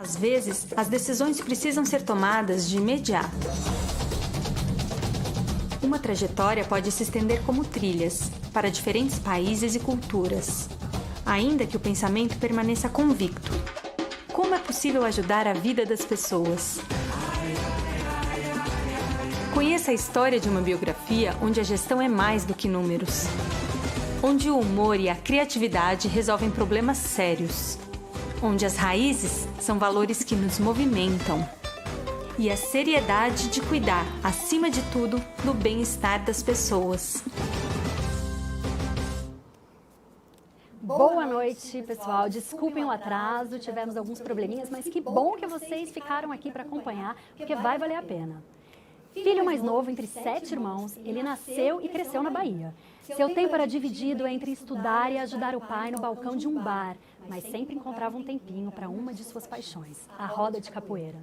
Às vezes, as decisões precisam ser tomadas de imediato. Uma trajetória pode se estender como trilhas, para diferentes países e culturas, ainda que o pensamento permaneça convicto. Como é possível ajudar a vida das pessoas? Conheça a história de uma biografia onde a gestão é mais do que números. Onde o humor e a criatividade resolvem problemas sérios. Onde as raízes são valores que nos movimentam. E a seriedade de cuidar, acima de tudo, do bem-estar das pessoas. Boa noite, pessoal. Desculpem o atraso, tivemos alguns probleminhas, mas que bom que vocês ficaram aqui para acompanhar, porque vai valer a pena. Filho mais novo entre 7 irmãos, ele nasceu e cresceu na Bahia. Seu tempo era dividido entre estudar e ajudar o pai no balcão de um bar, mas sempre encontrava um tempinho para uma de suas paixões, a roda de capoeira.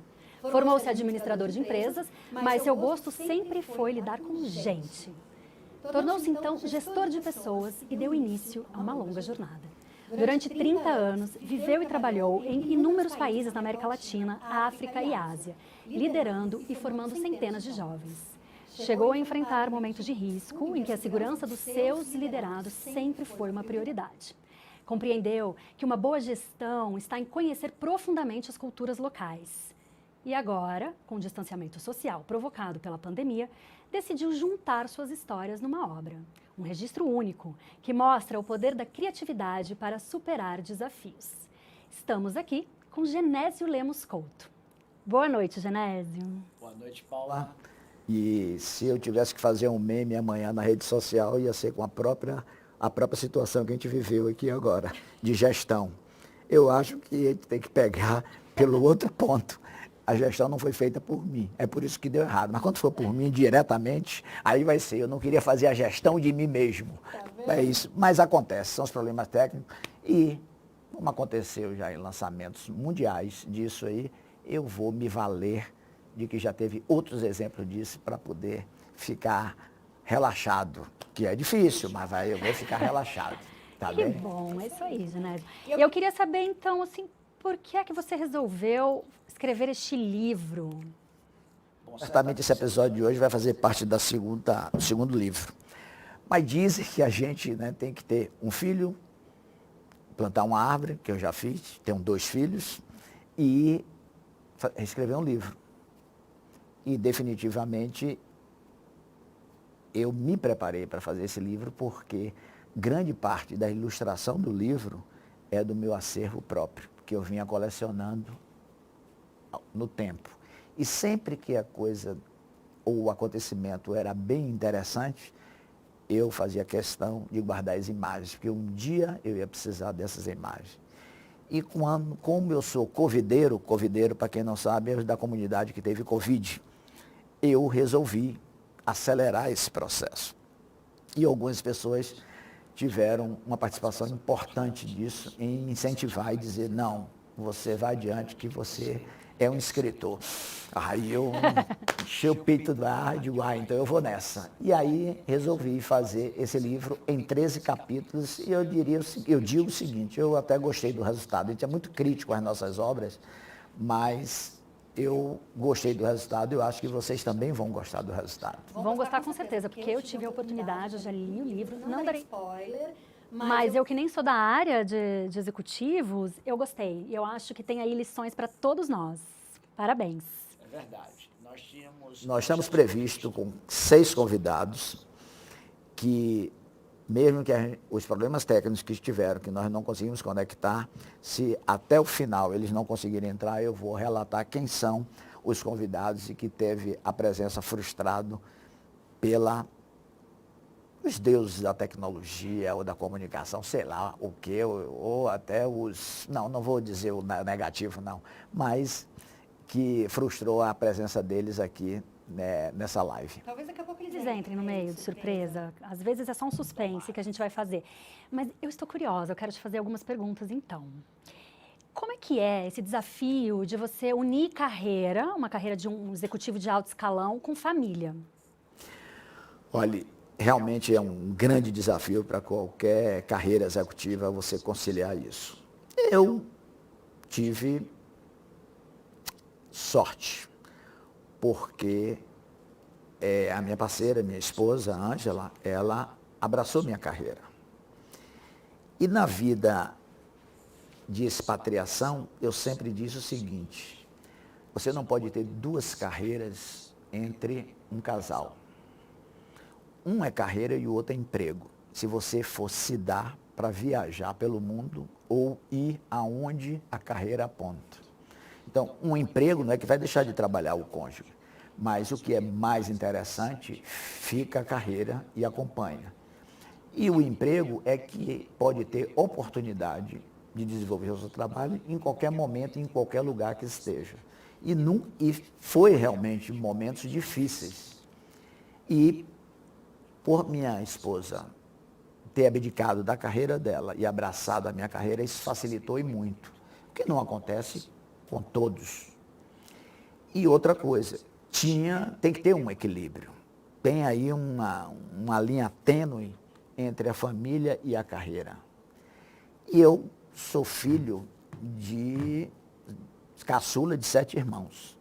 Formou-se administrador de empresas, mas seu gosto sempre foi lidar com gente. Tornou-se então gestor de pessoas e deu início a uma longa jornada. Durante 30 anos, viveu e trabalhou em inúmeros países na América Latina, África e Ásia, liderando e formando centenas de jovens. Chegou a enfrentar momentos de risco em que a segurança dos seus liderados sempre foi uma prioridade. Compreendeu que uma boa gestão está em conhecer profundamente as culturas locais. E agora, com o distanciamento social provocado pela pandemia, decidiu juntar suas histórias numa obra. Um registro único, que mostra o poder da criatividade para superar desafios. Estamos aqui com Genésio Lemos Couto. Boa noite, Genésio. Boa noite, Paula. E se eu tivesse que fazer um meme amanhã na rede social, ia ser com a própria situação que a gente viveu aqui agora, de gestão. Eu acho que a gente tem que pegar pelo outro ponto. A gestão não foi feita por mim, é por isso que deu errado. Mas quando for por mim diretamente, aí vai ser, eu não queria fazer a gestão de mim mesmo. É isso, mas acontece, são os problemas técnicos. E, como aconteceu já em lançamentos mundiais disso aí, eu vou me valer de que já teve outros exemplos disso para poder ficar relaxado, que é difícil, mas eu vou ficar relaxado. Tá que bem? Bom, é isso aí, Genésio. E eu queria saber então, assim, por que é que você resolveu escrever este livro? Certamente esse episódio de hoje vai fazer parte do segundo livro. Mas dizem que a gente, né, tem que ter um filho, plantar uma árvore, que eu já fiz, tenho 2 filhos, e escrever um livro. E definitivamente eu me preparei para fazer esse livro porque grande parte da ilustração do livro é do meu acervo próprio, que eu vinha colecionando no tempo. E sempre que a coisa ou o acontecimento era bem interessante, eu fazia questão de guardar as imagens, porque um dia eu ia precisar dessas imagens. E como eu sou covideiro, para quem não sabe, é da comunidade que teve Covid, eu resolvi acelerar esse processo. E algumas pessoas tiveram uma participação importante disso em incentivar e dizer, não, você vai adiante que você é um escritor. Aí eu enchi o peito do ar e digo, então eu vou nessa. E aí resolvi fazer esse livro em 13 capítulos e eu digo o seguinte, eu até gostei do resultado. A gente é muito crítico às nossas obras, mas eu gostei do resultado e eu acho que vocês também vão gostar do resultado. Vão gostar com certeza, porque eu tive a oportunidade, eu já li o livro, não darei spoiler, mas eu que nem sou da área de executivos, eu gostei. E eu acho que tem aí lições para todos nós. Parabéns. É verdade. Nós estamos previsto com 6 convidados que, mesmo que os problemas técnicos que tiveram, que nós não conseguimos conectar, se até o final eles não conseguirem entrar, eu vou relatar quem são os convidados e que teve a presença frustrada os deuses da tecnologia ou da comunicação, sei lá o que, ou até não vou dizer o negativo não, mas que frustrou a presença deles aqui, né, nessa live. Talvez daqui a pouco eles entrem no meio de surpresa, às vezes é só um suspense que a gente vai fazer. Mas eu estou curiosa, eu quero te fazer algumas perguntas então. Como é que é esse desafio de você unir uma carreira de um executivo de alto escalão com família? Olha, realmente é um grande desafio para qualquer carreira executiva você conciliar isso. Eu tive sorte, porque a minha parceira, minha esposa, Ângela, ela abraçou minha carreira. E na vida de expatriação, eu sempre disse o seguinte: você não pode ter duas carreiras entre um casal. Um é carreira e o outro é emprego. Se você for se dar para viajar pelo mundo ou ir aonde a carreira aponta. Então, um emprego não é que vai deixar de trabalhar o cônjuge, mas o que é mais interessante, fica a carreira e acompanha. E o emprego é que pode ter oportunidade de desenvolver o seu trabalho em qualquer momento, em qualquer lugar que esteja. E foi realmente momentos difíceis. E por minha esposa ter abdicado da carreira dela e abraçado a minha carreira, isso facilitou e muito. O que não acontece com todos. E outra coisa, tem que ter um equilíbrio. Tem aí uma linha tênue entre a família e a carreira. E eu sou filho de caçula de 7 irmãos.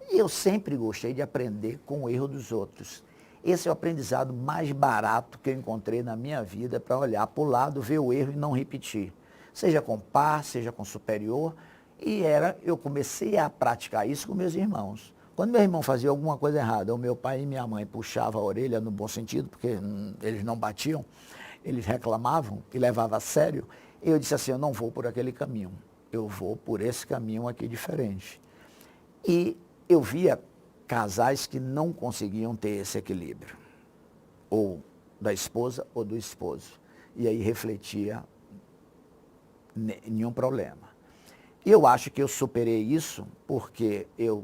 E eu sempre gostei de aprender com o erro dos outros. Esse é o aprendizado mais barato que eu encontrei na minha vida, para olhar para o lado, ver o erro e não repetir. Seja com par, seja com superior. E eu comecei a praticar isso com meus irmãos. Quando meu irmão fazia alguma coisa errada, o meu pai e minha mãe puxavam a orelha no bom sentido, porque eles não batiam, eles reclamavam e levavam a sério. Eu disse assim: eu não vou por aquele caminho, eu vou por esse caminho aqui diferente. E eu via casais que não conseguiam ter esse equilíbrio, ou da esposa ou do esposo. E aí refletia nenhum problema. E eu acho que eu superei isso porque eu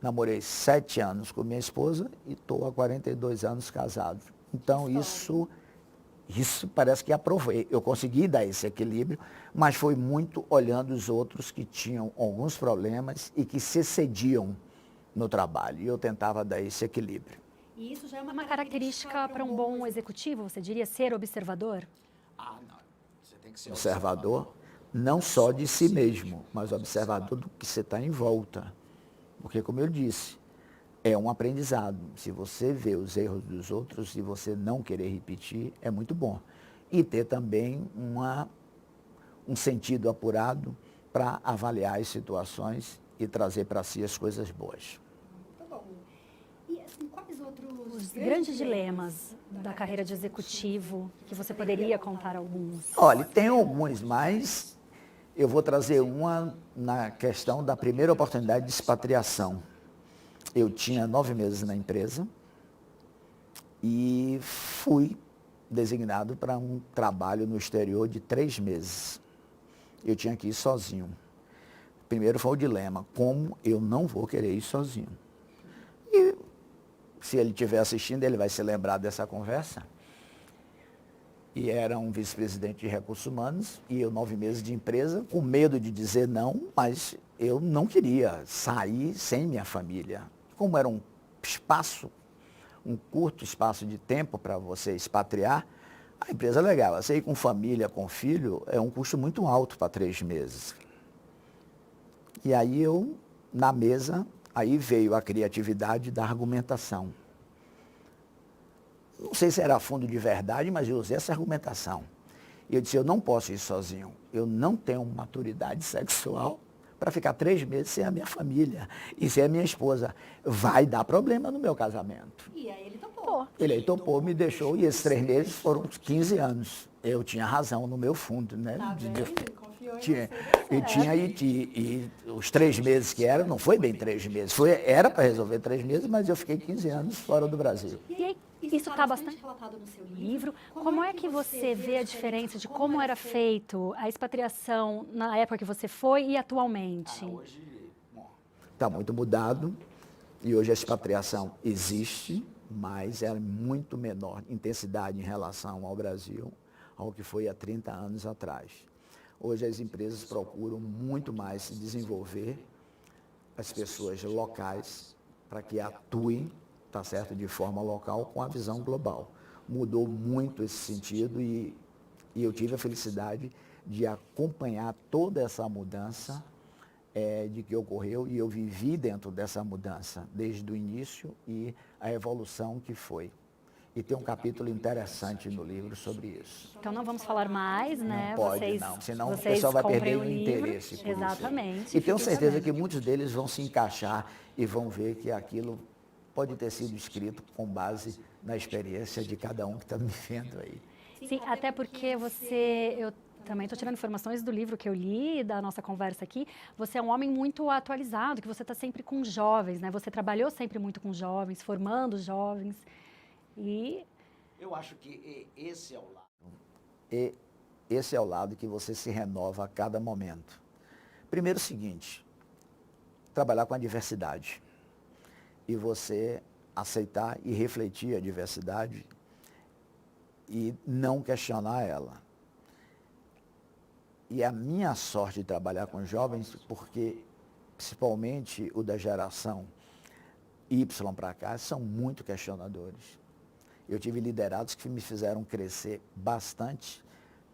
namorei 7 anos com minha esposa e estou há 42 anos casado. Então isso parece que aprovei. Eu consegui dar esse equilíbrio, mas foi muito olhando os outros que tinham alguns problemas e que se excediam no trabalho. E eu tentava dar esse equilíbrio. E isso já é uma característica para um bom executivo, você diria, ser observador? Não. Você tem que ser observador, não só de si mesmo, mas observador do que você está em volta. Porque, como eu disse, é um aprendizado. Se você vê os erros dos outros e você não querer repetir, é muito bom. E ter também um sentido apurado para avaliar as situações e trazer para si as coisas boas. Muito bom. E assim, quais os grandes dilemas da carreira de executivo, que você poderia contar alguns? Olha, tem alguns, mas eu vou trazer uma na questão da primeira oportunidade de expatriação. Eu tinha 9 meses na empresa e fui designado para um trabalho no exterior de 3 meses. Eu tinha que ir sozinho. Primeiro foi o dilema: como eu não vou querer ir sozinho? E se ele estiver assistindo, ele vai se lembrar dessa conversa. E era um vice-presidente de recursos humanos, e eu 9 meses de empresa, com medo de dizer não, mas eu não queria sair sem minha família. Como era um curto espaço de tempo para você expatriar, a empresa alegava: você ir com família, com filho, é um custo muito alto para 3 meses. E aí na mesa, aí veio a criatividade da argumentação. Não sei se era fundo de verdade, mas eu usei essa argumentação. E eu disse: eu não posso ir sozinho. Eu não tenho maturidade sexual para ficar 3 meses sem a minha família e sem a minha esposa. Vai dar problema no meu casamento. E aí ele topou. Ele topou, me deixou, e esses 3 meses foram uns 15 anos. Eu tinha razão no meu fundo, né? Tá vendo? Confiou em Tinha, você. e os 3 meses que era, não foi bem 3 meses. Era para resolver 3 meses, mas eu fiquei 15 anos fora do Brasil. E aí, isso está bastante relatado no seu livro. Como é que você vê a diferença de como era feito a expatriação na época que você foi e atualmente? Hoje está muito mudado, e hoje a expatriação existe, mas é muito menor intensidade em relação ao Brasil, ao que foi há 30 anos atrás. Hoje as empresas procuram muito mais se desenvolver as pessoas locais para que atuem, tá certo, de forma local, com a visão global. Mudou muito esse sentido, e eu tive a felicidade de acompanhar toda essa mudança de que ocorreu e eu vivi dentro dessa mudança, desde o início e a evolução que foi. E tem um capítulo interessante no livro sobre isso. Então não vamos falar mais, né? Não pode, vocês, não, senão o vocês pessoal vai comprem perder o o livro. interesse por Exatamente. isso. E tenho fiquem certeza sabendo. que muitos deles vão se encaixar e vão ver que aquilo pode ter sido escrito com base na experiência de cada um que está me vendo aí. Sim, até porque eu também estou tirando informações do livro que eu li, da nossa conversa aqui. Você é um homem muito atualizado, que você está sempre com jovens, né? Você trabalhou sempre muito com jovens, formando jovens. E eu acho que esse é o lado. Esse é o lado que você se renova a cada momento. Primeiro o seguinte, trabalhar com a diversidade. E você aceitar e refletir a diversidade e não questionar ela. E a minha sorte de trabalhar com jovens, porque principalmente o da geração Y para cá, são muito questionadores. Eu tive liderados que me fizeram crescer bastante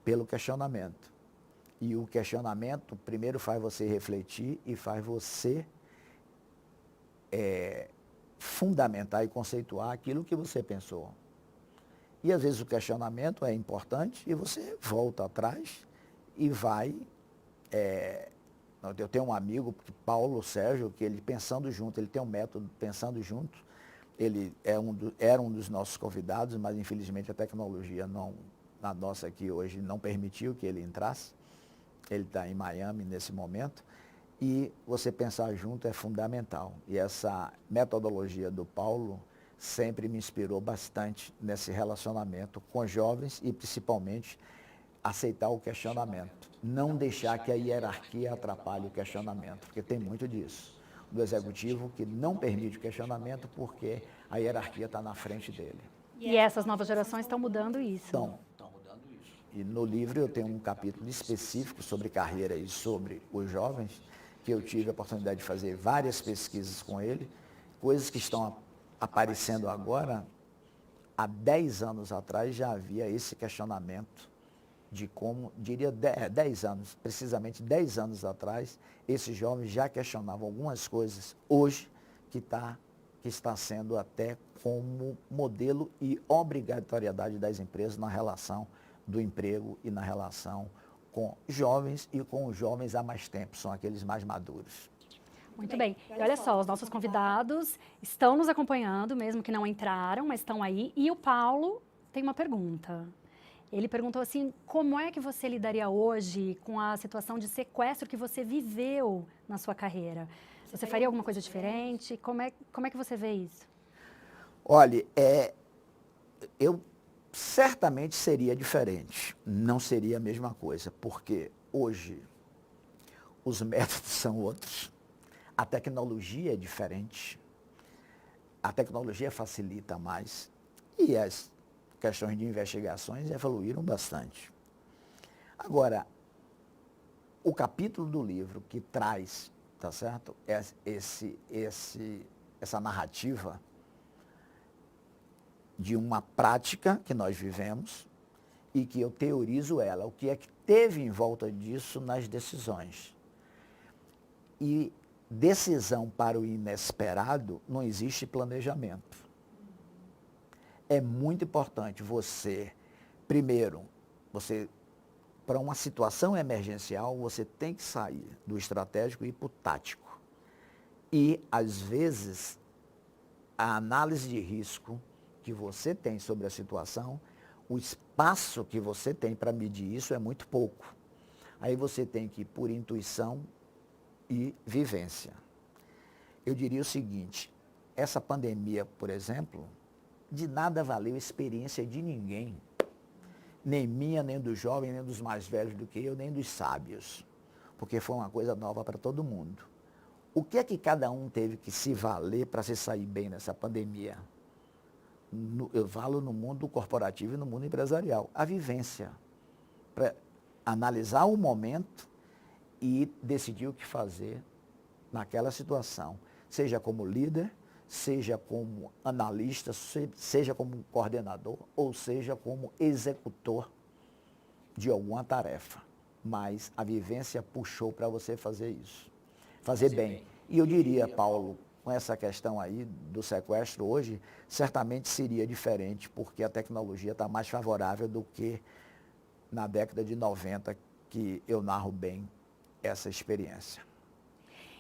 pelo questionamento. E o questionamento, primeiro, faz você refletir e faz você fundamentar e conceituar aquilo que você pensou. E às vezes o questionamento é importante e você volta atrás e vai. Eu tenho um amigo, Paulo Sérgio, que ele pensando junto, ele tem um método pensando junto. Ele era um dos nossos convidados, mas infelizmente a tecnologia na nossa aqui hoje não permitiu que ele entrasse. Ele está em Miami nesse momento. E você pensar junto é fundamental. E essa metodologia do Paulo sempre me inspirou bastante nesse relacionamento com jovens e principalmente aceitar o questionamento. Não deixar que a hierarquia atrapalhe o questionamento, porque tem muito disso. Do executivo que não permite o questionamento porque a hierarquia está na frente dele. E essas novas gerações estão mudando isso. Estão mudando isso. E no livro eu tenho um capítulo específico sobre carreira e sobre os jovens, que eu tive a oportunidade de fazer várias pesquisas com ele, coisas que estão aparecendo agora. Há 10 anos atrás já havia esse questionamento de como, diria 10 anos, precisamente 10 anos atrás, esses jovens já questionavam algumas coisas hoje que está sendo até como modelo e obrigatoriedade das empresas na relação do emprego e na relação com jovens e com os jovens há mais tempo, são aqueles mais maduros. Muito bem. E olha só, os nossos convidados estão nos acompanhando, mesmo que não entraram, mas estão aí. E o Paulo tem uma pergunta. Ele perguntou assim, como é que você lidaria hoje com a situação de sequestro que você viveu na sua carreira? Você faria alguma coisa diferente? Como é que você vê isso? Olha, eu certamente seria diferente, não seria a mesma coisa, porque hoje os métodos são outros, a tecnologia é diferente, a tecnologia facilita mais e as questões de investigações evoluíram bastante. Agora, o capítulo do livro que traz, tá certo, essa narrativa de uma prática que nós vivemos e que eu teorizo ela, o que é que teve em volta disso nas decisões. E decisão para o inesperado não existe planejamento. É muito importante você, primeiro, para uma situação emergencial, você tem que sair do estratégico e ir para o tático. E, às vezes, a análise de risco que você tem sobre a situação, o espaço que você tem para medir isso é muito pouco. Aí você tem que ir por intuição e vivência. Eu diria o seguinte, essa pandemia, por exemplo, de nada valeu a experiência de ninguém, nem minha, nem do jovem, nem dos mais velhos do que eu, nem dos sábios, porque foi uma coisa nova para todo mundo. O que é que cada um teve que se valer para se sair bem nessa pandemia? Eu falo no mundo corporativo e no mundo empresarial. A vivência, para analisar o momento e decidir o que fazer naquela situação, seja como líder, seja como analista, seja como coordenador, ou seja como executor de alguma tarefa. Mas a vivência puxou para você fazer isso. fazer bem. E eu diria, Paulo, com essa questão aí do sequestro hoje, certamente seria diferente, porque a tecnologia está mais favorável do que na década de 90, que eu narro bem essa experiência.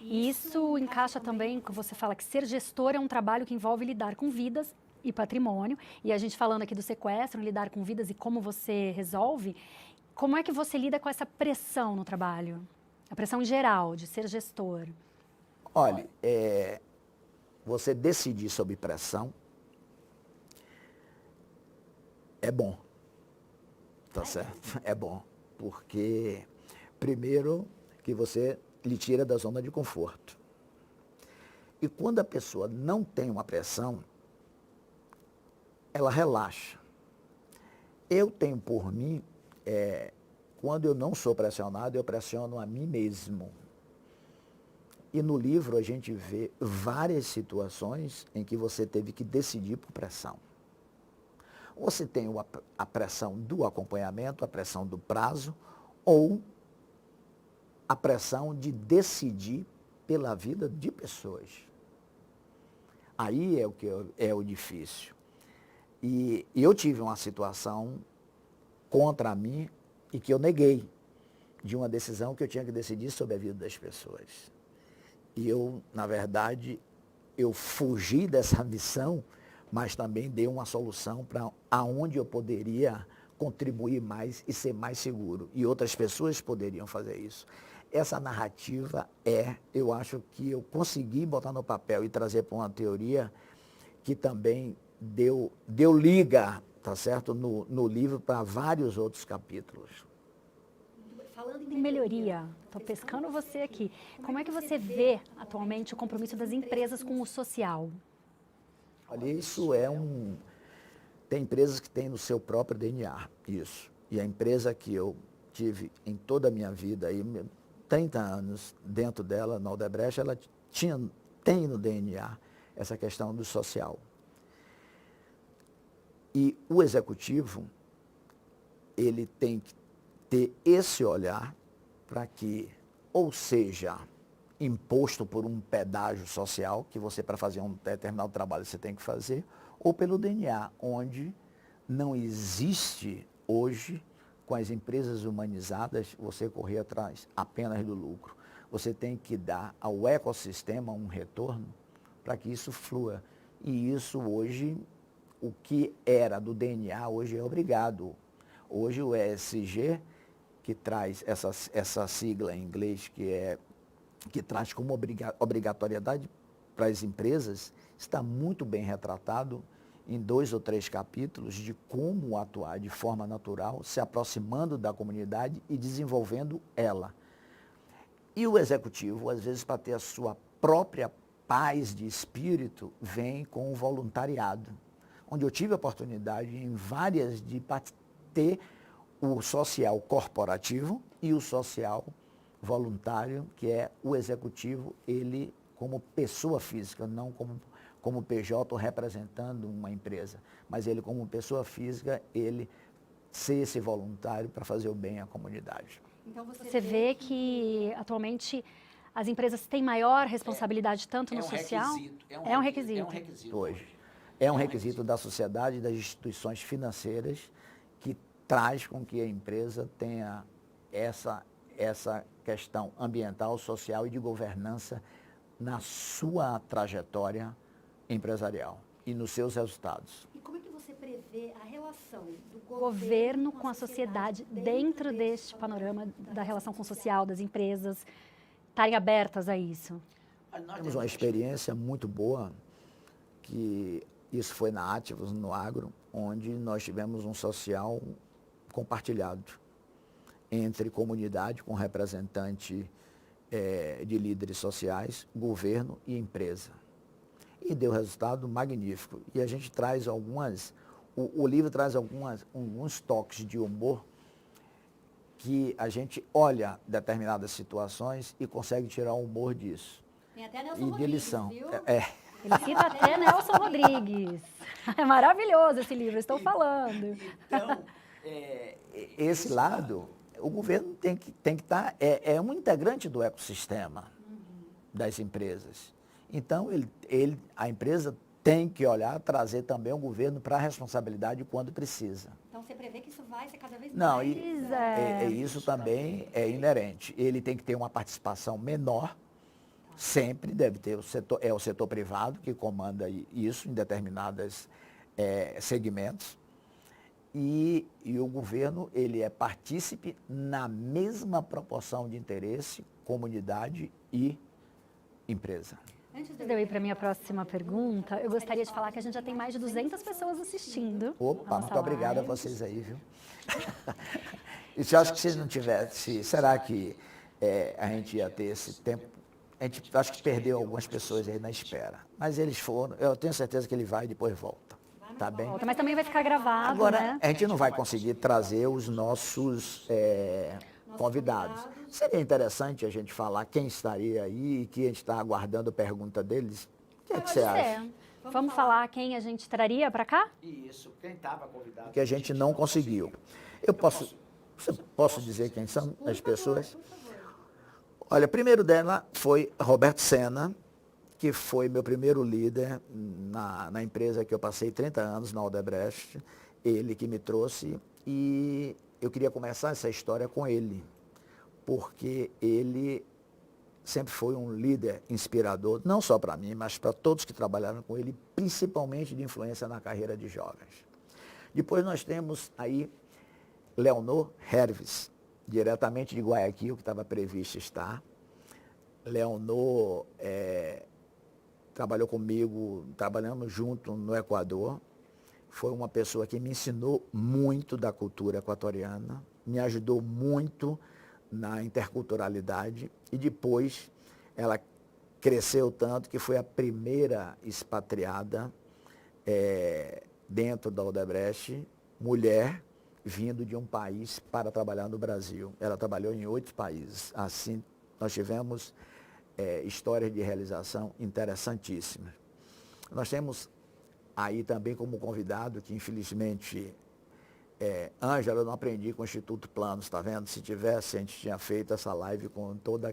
E isso encaixa também, que você fala que ser gestor é um trabalho que envolve lidar com vidas e patrimônio, e a gente falando aqui do sequestro, lidar com vidas e como você resolve, como é que você lida com essa pressão no trabalho? A pressão geral de ser gestor? Olha, você decidir sob pressão é bom, tá certo? É bom, porque primeiro que você lhe tira da zona de conforto. E quando a pessoa não tem uma pressão, ela relaxa. Eu tenho por mim, quando eu não sou pressionado, eu pressiono a mim mesmo. E no livro a gente vê várias situações em que você teve que decidir por pressão. Você tem a pressão do acompanhamento, a pressão do prazo, ou a pressão de decidir pela vida de pessoas. Aí é o difícil. E eu tive uma situação contra mim e que eu neguei, de uma decisão que eu tinha que decidir sobre a vida das pessoas. E eu, na verdade, eu fugi dessa missão, mas também dei uma solução para aonde eu poderia contribuir mais e ser mais seguro. E outras pessoas poderiam fazer isso. Essa narrativa eu acho que eu consegui botar no papel e trazer para uma teoria que também deu liga, tá certo, no livro para vários outros capítulos. Falando em melhoria, estou pescando você aqui. Como é que você vê atualmente o compromisso das empresas com o social? Olha, isso tem empresas que têm no seu próprio DNA, isso. E a empresa que eu tive em toda a minha vida, aí, 30 anos dentro dela, na Odebrecht, ela tem no DNA essa questão do social. E o executivo, ele tem que ter esse olhar para que, ou seja, imposto por um pedágio social, que você, para fazer um determinado trabalho, você tem que fazer, ou pelo DNA, onde não existe hoje, com as empresas humanizadas, você correr atrás apenas do lucro. Você tem que dar ao ecossistema um retorno para que isso flua. E isso hoje, o que era do DNA, hoje é obrigado. Hoje o ESG, que traz essa sigla em inglês, que traz como obrigatoriedade para as empresas, está muito bem retratado em 2 ou 3 capítulos de como atuar de forma natural, se aproximando da comunidade e desenvolvendo ela. E o executivo, às vezes, para ter a sua própria paz de espírito, vem com o voluntariado, onde eu tive a oportunidade em várias de ter o social corporativo e o social voluntário, que é o executivo, ele como pessoa física, não como PJ representando uma empresa, mas ele como pessoa física, ele ser esse voluntário para fazer o bem à comunidade. Então você vê que atualmente as empresas têm maior responsabilidade tanto no social? É um requisito. É um requisito hoje. É um requisito da sociedade e das instituições financeiras que traz com que a empresa tenha essa questão ambiental, social e de governança na sua trajetória empresarial e nos seus resultados. E como é que você prevê a relação do governo com a sociedade dentro deste panorama da relação com o social, das empresas estarem abertas a isso? Nós temos uma experiência muito boa, que isso foi na Ativos, no agro, onde nós tivemos um social compartilhado entre comunidade, com representante de líderes sociais, governo e empresa. E deu resultado magnífico. E a gente traz o livro traz alguns toques de humor que a gente olha determinadas situações e consegue tirar o humor disso. Tem até Nelson e de Rodrigues, lição. Viu? Ele cita até Nelson Rodrigues. É maravilhoso esse livro, estou falando. Então, esse lado, o governo tem que estar, é um integrante do ecossistema. das empresas. Então, a empresa tem que olhar, trazer também o governo para a responsabilidade quando precisa. Então, você prevê que isso vai ser cada vez Não, mais... isso também é inerente. Ele tem que ter uma participação menor, sempre deve ter, o setor privado que comanda isso em determinados segmentos. E o governo, ele é partícipe na mesma proporção de interesse, comunidade e empresa. Antes de eu ir para a minha próxima pergunta, eu gostaria de falar que a gente já tem mais de 200 pessoas assistindo. Opa, muito obrigado a vocês aí, viu? E se eu acho que se não tivesse, será que a gente ia ter esse tempo? A gente acho que perdeu algumas pessoas aí na espera. Mas eles foram, eu tenho certeza que ele vai e depois volta. Tá bem? Mas também vai ficar gravado, agora, né? A gente não vai conseguir trazer os nossos convidados. Seria interessante a gente falar quem estaria aí e que a gente está aguardando a pergunta deles. O que é que você acha? Vamos falar quem a gente traria para cá? Isso, quem estava convidado. Que a gente não conseguiu. Posso dizer quem são as pessoas? Olha, primeiro dela foi Roberto Senna, que foi meu primeiro líder na empresa que eu passei 30 anos, na Odebrecht. Ele que me trouxe e eu queria começar essa história com ele, porque ele sempre foi um líder inspirador, não só para mim, mas para todos que trabalharam com ele, principalmente de influência na carreira de jovens. Depois nós temos aí Leonor Herves, diretamente de Guayaquil, que estava previsto estar. Leonor trabalhou comigo, trabalhamos junto no Equador. Foi uma pessoa que me ensinou muito da cultura equatoriana, me ajudou muito na interculturalidade e depois ela cresceu tanto que foi a primeira expatriada dentro da Odebrecht, mulher, vindo de um país para trabalhar no Brasil. Ela trabalhou em 8 países. Assim, nós tivemos histórias de realização interessantíssimas. Nós temos aí também como convidado, que infelizmente, Ângela, eu não aprendi com o Instituto Planos, tá vendo? Se tivesse, a gente tinha feito essa live com toda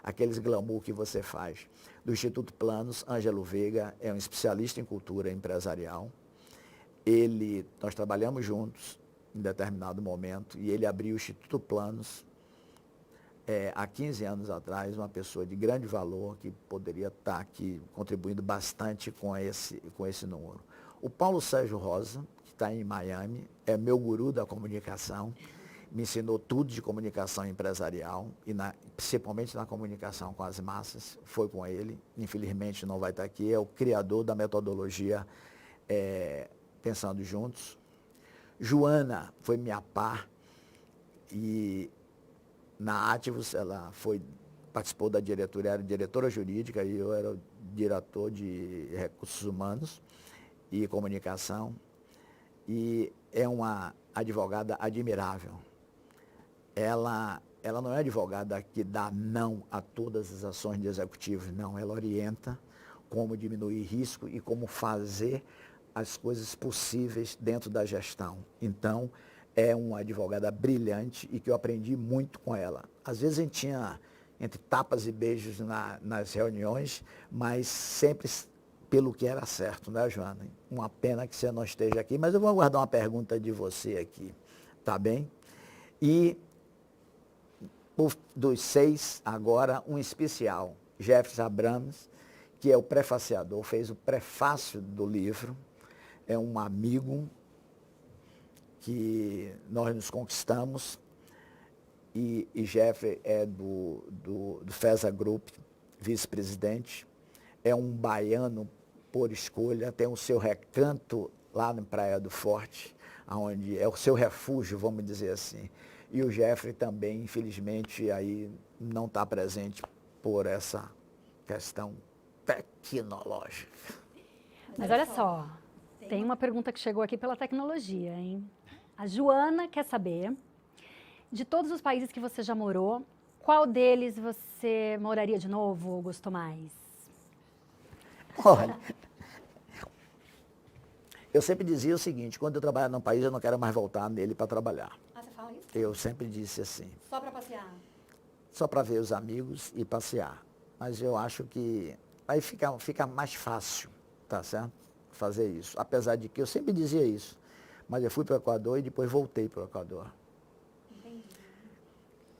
aqueles glamour que você faz. Do Instituto Planos, Ângelo Veiga é um especialista em cultura empresarial. Nós trabalhamos juntos em determinado momento e ele abriu o Instituto Planos há 15 anos atrás, uma pessoa de grande valor que poderia estar aqui contribuindo bastante com esse número. O Paulo Sérgio Rosa, que está em Miami, é meu guru da comunicação, me ensinou tudo de comunicação empresarial, e principalmente na comunicação com as massas, foi com ele, infelizmente não vai estar aqui, é o criador da metodologia Pensando Juntos. Joana foi minha par, e na Ativos, ela participou da diretoria, era diretora jurídica e eu era o diretor de recursos humanos e comunicação. E é uma advogada admirável. Ela não é advogada que dá não a todas as ações de executivos, não. Ela orienta como diminuir risco e como fazer as coisas possíveis dentro da gestão. Então, é uma advogada brilhante e que eu aprendi muito com ela. Às vezes a gente tinha entre tapas e beijos nas reuniões, mas sempre pelo que era certo, né, Joana? Uma pena que você não esteja aqui, mas eu vou aguardar uma pergunta de você aqui, tá bem? E dos 6, agora, um especial, Jefferson Abrams, que é o prefaciador, fez o prefácio do livro, é um amigo que nós nos conquistamos, e Jeff é do FESA Group, vice-presidente, é um baiano por escolha, tem o seu recanto lá na Praia do Forte, onde é o seu refúgio, vamos dizer assim. E o Jeffrey também, infelizmente, aí não está presente por essa questão tecnológica. Mas olha só, tem uma pergunta que chegou aqui pela tecnologia, hein? A Joana quer saber, de todos os países que você já morou, qual deles você moraria de novo ou gostou mais? Olha, eu sempre dizia o seguinte, quando eu trabalhar num país, eu não quero mais voltar nele para trabalhar. Ah, você fala isso? Eu sempre disse assim. Só para passear? Só para ver os amigos e passear. mas eu acho que aí fica mais fácil, tá certo? Fazer isso. Apesar de que eu sempre dizia isso, mas eu fui para o Equador e depois voltei para o Equador. Entendi.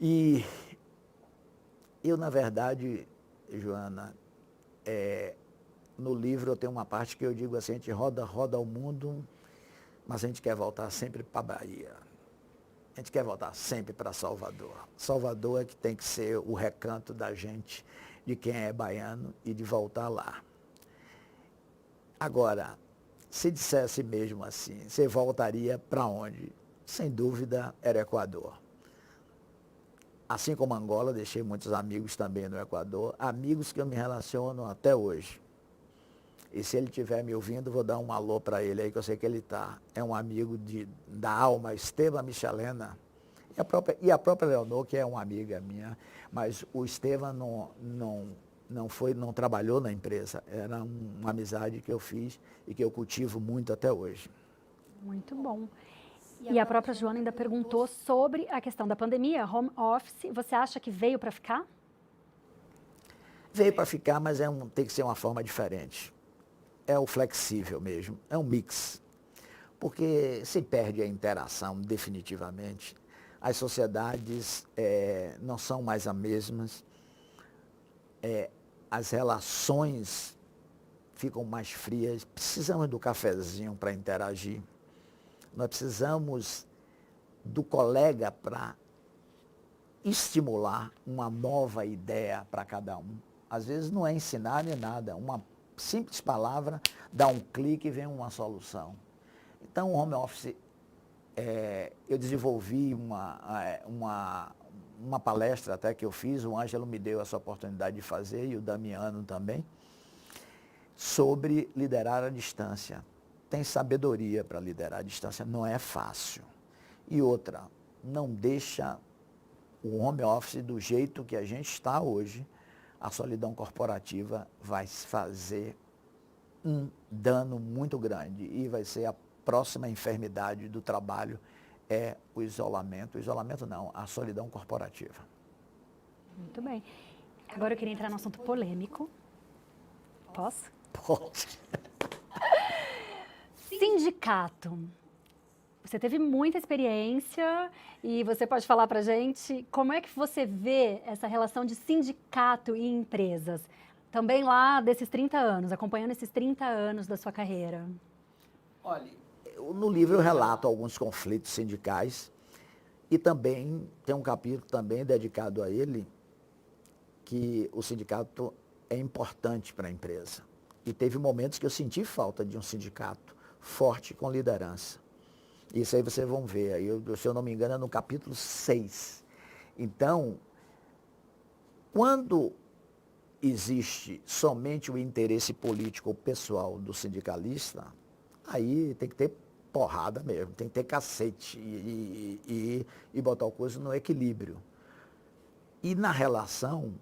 E eu, na verdade, Joana, no livro eu tenho uma parte que eu digo assim, a gente roda o mundo, mas a gente quer voltar sempre para a Bahia. A gente quer voltar sempre para Salvador. Salvador é que tem que ser o recanto da gente, de quem é baiano, e de voltar lá. Agora, se dissesse mesmo assim, você voltaria para onde? Sem dúvida, era Equador. Assim como Angola, deixei muitos amigos também no Equador, amigos que eu me relaciono até hoje. E se ele estiver me ouvindo, vou dar um alô para ele aí, que eu sei que ele está. É um amigo da alma, Estevam Michelena, e a própria Leonor, que é uma amiga minha, mas o Estevam não trabalhou na empresa, era uma amizade que eu fiz e que eu cultivo muito até hoje. Muito bom. E a própria Joana ainda perguntou sobre a questão da pandemia, home office. Você acha que veio para ficar? Veio para ficar, mas tem que ser uma forma diferente. É o flexível mesmo, é um mix. Porque se perde a interação definitivamente. As sociedades não são mais as mesmas. As relações ficam mais frias. Precisamos do cafezinho para interagir. Nós precisamos do colega para estimular uma nova ideia para cada um. Às vezes não é ensinar nem nada, uma simples palavra dá um clique e vem uma solução. Então o home office, eu desenvolvi uma palestra até que eu fiz, o Ângelo me deu essa oportunidade de fazer e o Damiano também, sobre liderar à distância. Tem sabedoria para liderar à distância, não é fácil. E outra, não deixa o home office do jeito que a gente está hoje, a solidão corporativa vai fazer um dano muito grande e vai ser a próxima enfermidade do trabalho, o isolamento. O isolamento não, a solidão corporativa. Muito bem. Agora eu queria entrar num assunto polêmico. Posso? Pode. Sindicato. Você teve muita experiência e você pode falar para a gente como é que você vê essa relação de sindicato e empresas? Também lá desses 30 anos, acompanhando esses 30 anos da sua carreira. Olha, no livro eu relato alguns conflitos sindicais e também tem um capítulo também dedicado a ele, que o sindicato é importante para a empresa. E teve momentos que eu senti falta de um sindicato forte com liderança. Isso aí vocês vão ver, aí, se eu não me engano, é no capítulo 6. Então, quando existe somente o interesse político ou pessoal do sindicalista, aí tem que ter porrada mesmo, tem que ter cacete e botar a coisa no equilíbrio. E na relação,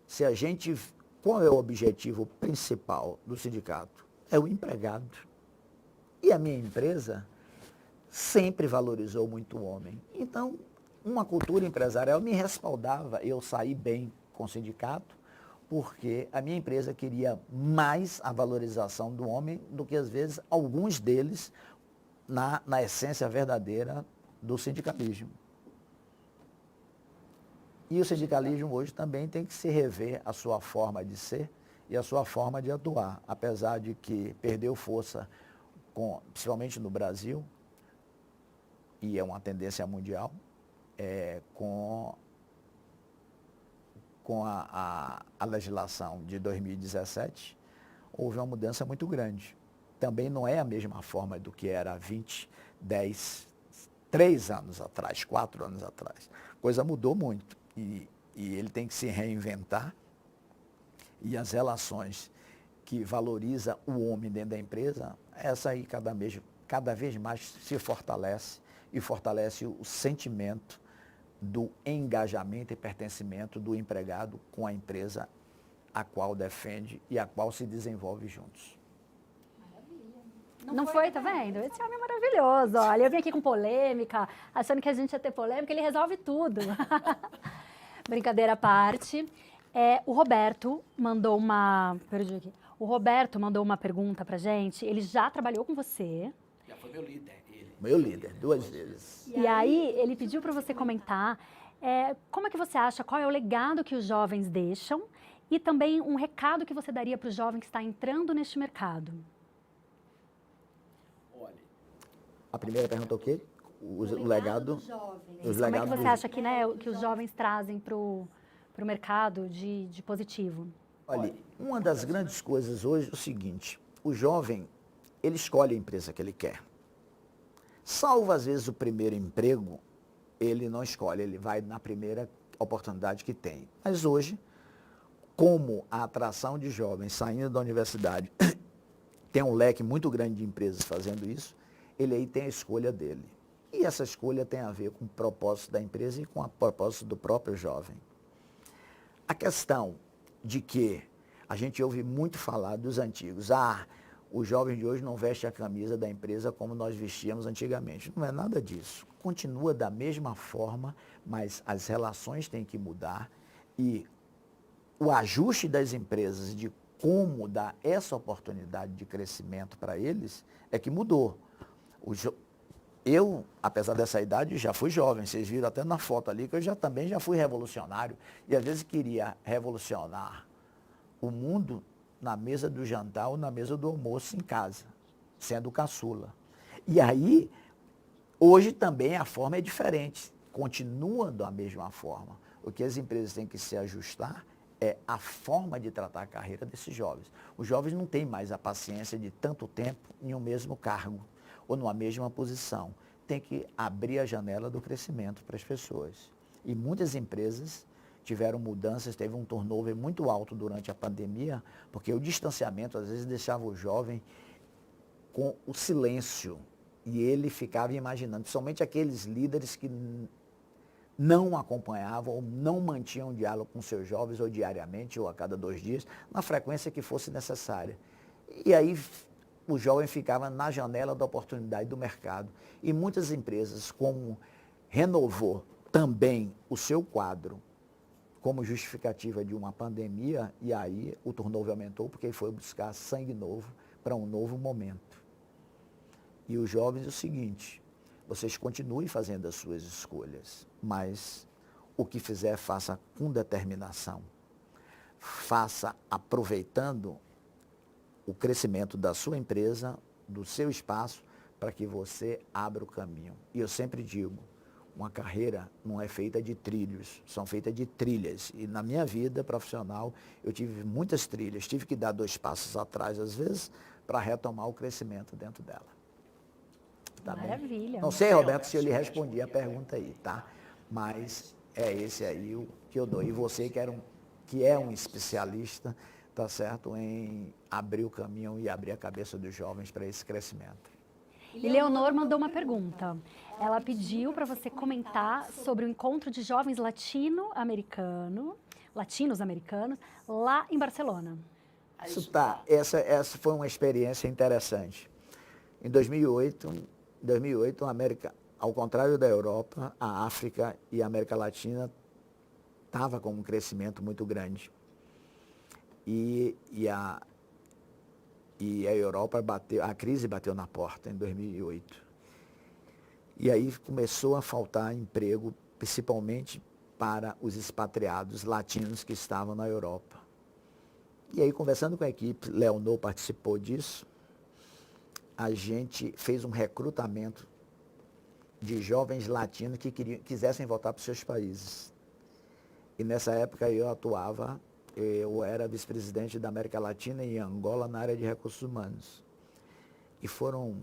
se a gente... Qual é o objetivo principal do sindicato? É o empregado. E a minha empresa sempre valorizou muito o homem. Então, uma cultura empresarial me respaldava eu sair bem com o sindicato, porque a minha empresa queria mais a valorização do homem do que, às vezes, alguns deles na essência verdadeira do sindicalismo. E o sindicalismo hoje também tem que se rever a sua forma de ser e a sua forma de atuar, apesar de que perdeu força, principalmente no Brasil, e é uma tendência mundial, com a legislação de 2017, houve uma mudança muito grande. Também não é a mesma forma do que era 20, 10, 3 anos atrás, 4 anos atrás. A coisa mudou muito e ele tem que se reinventar, e as relações que valoriza o homem dentro da empresa, essa aí cada vez mais se fortalece e fortalece o sentimento do engajamento e pertencimento do empregado com a empresa a qual defende e a qual se desenvolve juntos. Não foi, tá vendo? Esse homem é maravilhoso. Olha, eu vim aqui com polêmica, achando que a gente ia ter polêmica, ele resolve tudo. Brincadeira à parte. O Roberto mandou uma... Perdi aqui. O Roberto mandou uma pergunta pra gente. Ele já trabalhou com você. Já foi meu líder. Meu líder, 2 vezes. E aí, ele pediu para você comentar como é que você acha, qual é o legado que os jovens deixam e também um recado que você daria para o jovem que está entrando neste mercado. Olha, a primeira pergunta é o quê? O legado dos jovens. Como é que você acha que, que os jovens trazem para o mercado de positivo? Olha, uma das grandes coisas hoje é o seguinte, o jovem, ele escolhe a empresa que ele quer. Salvo, às vezes, o primeiro emprego, ele não escolhe, ele vai na primeira oportunidade que tem. Mas hoje, como a atração de jovens saindo da universidade tem um leque muito grande de empresas fazendo isso, ele aí tem a escolha dele. E essa escolha tem a ver com o propósito da empresa e com o propósito do próprio jovem. A questão de que a gente ouve muito falar dos antigos, os jovens de hoje não vestem a camisa da empresa como nós vestíamos antigamente. Não é nada disso. Continua da mesma forma, mas as relações têm que mudar e o ajuste das empresas de como dar essa oportunidade de crescimento para eles é que mudou. Eu, apesar dessa idade, já fui jovem. Vocês viram até na foto ali que eu também já fui revolucionário e às vezes queria revolucionar o mundo na mesa do jantar ou na mesa do almoço em casa, sendo caçula. E aí, hoje também a forma é diferente, continua da mesma forma. O que as empresas têm que se ajustar é a forma de tratar a carreira desses jovens. Os jovens não têm mais a paciência de tanto tempo em um mesmo cargo ou numa mesma posição. Tem que abrir a janela do crescimento para as pessoas. E muitas empresas tiveram mudanças, teve um turnover muito alto durante a pandemia, porque o distanciamento às vezes deixava o jovem com o silêncio e ele ficava imaginando, principalmente aqueles líderes que não acompanhavam ou não mantinham um diálogo com seus jovens ou diariamente ou a cada 2 dias, na frequência que fosse necessária. E aí o jovem ficava na janela da oportunidade do mercado. E muitas empresas, como renovou também o seu quadro como justificativa de uma pandemia, e aí o turnover aumentou porque ele foi buscar sangue novo para um novo momento. E os jovens, é o seguinte, vocês continuem fazendo as suas escolhas, mas o que fizer, faça com determinação. Faça aproveitando o crescimento da sua empresa, do seu espaço, para que você abra o caminho. E eu sempre digo, uma carreira não é feita de trilhos, são feitas de trilhas. E na minha vida profissional, eu tive muitas trilhas, tive que dar 2 passos atrás, às vezes, para retomar o crescimento dentro dela. Tá Maravilha. Bem? Não sei, Roberto, se eu lhe respondi a pergunta aí, tá? Mas é esse aí o que eu dou. E você que é um especialista, tá certo, em abrir o caminho e abrir a cabeça dos jovens para esse crescimento. E Leonor mandou uma pergunta. Ela pediu para você comentar sobre o encontro de jovens latinos-americanos lá em Barcelona. Essa foi uma experiência interessante. Em 2008, a América, ao contrário da Europa, a África e a América Latina estava com um crescimento muito grande. E a Europa a crise bateu na porta em 2008. E aí começou a faltar emprego, principalmente para os expatriados latinos que estavam na Europa. E aí, conversando com a equipe, Leonor participou disso, a gente fez um recrutamento de jovens latinos que quisessem voltar para os seus países. E nessa época eu era vice-presidente da América Latina e Angola na área de recursos humanos. E não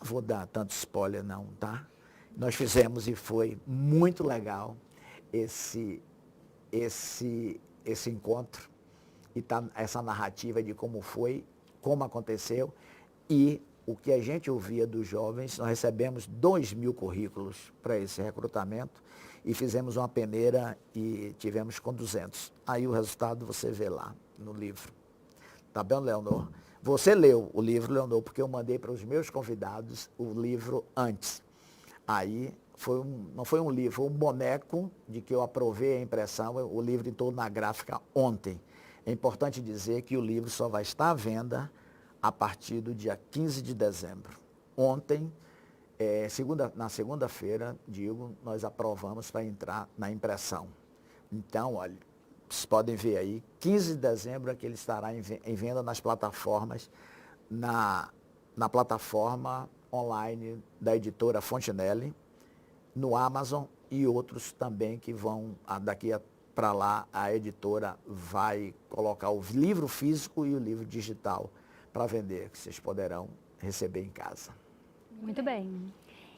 vou dar tanto spoiler não, tá? Nós fizemos e foi muito legal esse encontro e tá essa narrativa de como foi, como aconteceu e o que a gente ouvia dos jovens. Nós recebemos 2.000 currículos para esse recrutamento e fizemos uma peneira e tivemos com 200. Aí o resultado você vê lá no livro. Tá bem, Leonor? Você leu o livro, Leonor, porque eu mandei para os meus convidados o livro antes. Aí não foi um livro, foi um boneco de que eu aprovei a impressão, o livro entrou na gráfica ontem. É importante dizer que o livro só vai estar à venda a partir do dia 15 de dezembro. Ontem, na segunda-feira, nós aprovamos para entrar na impressão. Então, olha, vocês podem ver aí, 15 de dezembro é que ele estará em venda nas plataformas, na plataforma online da editora Fontenelle, no Amazon e outros também que vão, daqui para lá, a editora vai colocar o livro físico e o livro digital para vender, que vocês poderão receber em casa. Muito bem.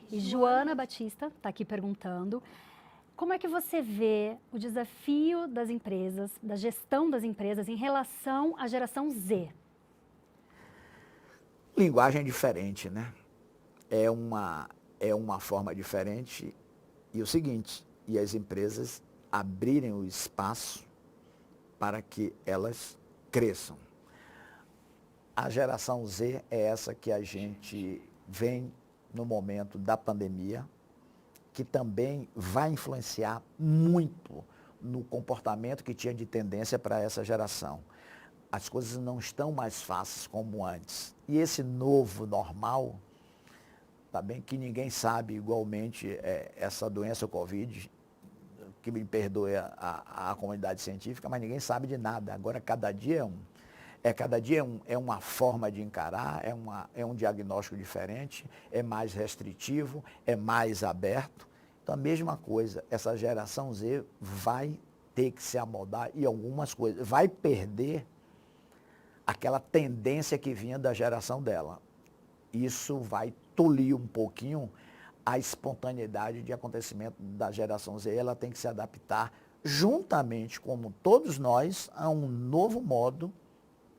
E Joana Batista está aqui perguntando, como é que você vê o desafio das empresas, da gestão das empresas em relação à geração Z? Linguagem diferente, né? É uma forma diferente e o seguinte, e as empresas abrirem o espaço para que elas cresçam. A geração Z é essa que a gente vem no momento da pandemia, que também vai influenciar muito no comportamento que tinha de tendência para essa geração. As coisas não estão mais fáceis como antes. E esse novo normal, tá bem que ninguém sabe igualmente essa doença, o Covid, que me perdoe a comunidade científica, mas ninguém sabe de nada. Agora, cada dia é uma forma de encarar, é um diagnóstico diferente, é mais restritivo, é mais aberto. Então, a mesma coisa, essa geração Z vai ter que se amoldar e algumas coisas, vai perder aquela tendência que vinha da geração dela. Isso vai tolir um pouquinho a espontaneidade de acontecimento da geração Z. Ela tem que se adaptar juntamente, como todos nós, a um novo modo.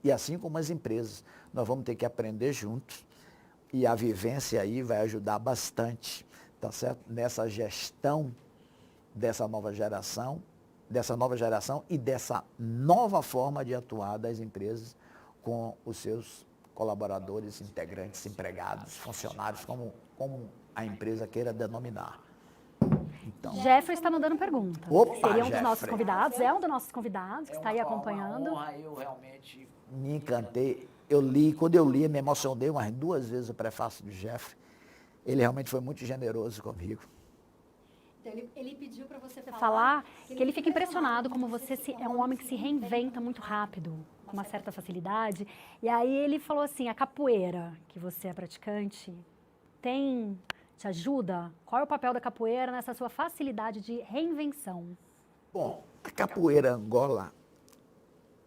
E assim como as empresas, nós vamos ter que aprender juntos e a vivência aí vai ajudar bastante, tá certo? Nessa gestão dessa nova geração e dessa nova forma de atuar das empresas com os seus colaboradores, integrantes, empregados, funcionários, como a empresa queira denominar. Então, Jeffrey está mandando pergunta. Opa, seria um dos Jeffrey. nossos convidados, é um dos nossos convidados que está aí acompanhando. Uma honra, eu realmente me encantei. Quando eu li, me emocionei umas 2 vezes o prefácio do Jeffrey. Ele realmente foi muito generoso comigo. Então, ele pediu para você falar que ele fica impressionado como você é um homem que se reinventa muito rápido, com uma certa facilidade. E aí ele falou assim, a capoeira, que você é praticante, te ajuda? Qual é o papel da capoeira nessa sua facilidade de reinvenção? Bom, a capoeira Angola,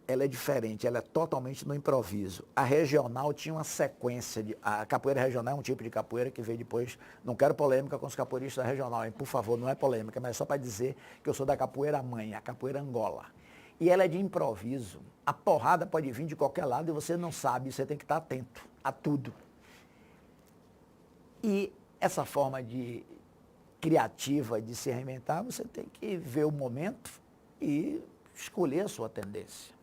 ela é diferente, ela é totalmente no improviso. A regional tinha uma sequência, a capoeira regional é um tipo de capoeira que veio depois, não quero polêmica com os capoeiristas regional, hein? Por favor, não é polêmica, mas é só para dizer que eu sou da capoeira mãe, a capoeira Angola. E ela é de improviso, a porrada pode vir de qualquer lado e você não sabe, você tem que estar atento a tudo. E essa forma criativa de se reinventar, você tem que ver o momento e escolher a sua tendência.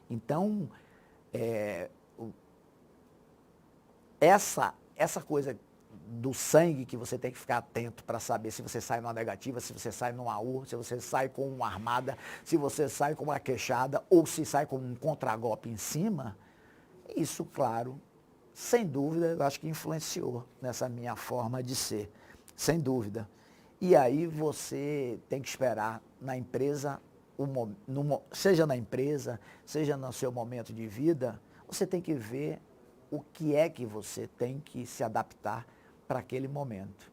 Então, essa coisa do sangue que você tem que ficar atento para saber se você sai numa negativa, se você sai numa U, se você sai com uma armada, se você sai com uma queixada ou se sai com um contragolpe em cima, isso, claro, sem dúvida, eu acho que influenciou nessa minha forma de ser, sem dúvida. E aí você tem que esperar na empresa, seja na empresa, seja no seu momento de vida, você tem que ver o que é que você tem que se adaptar para aquele momento.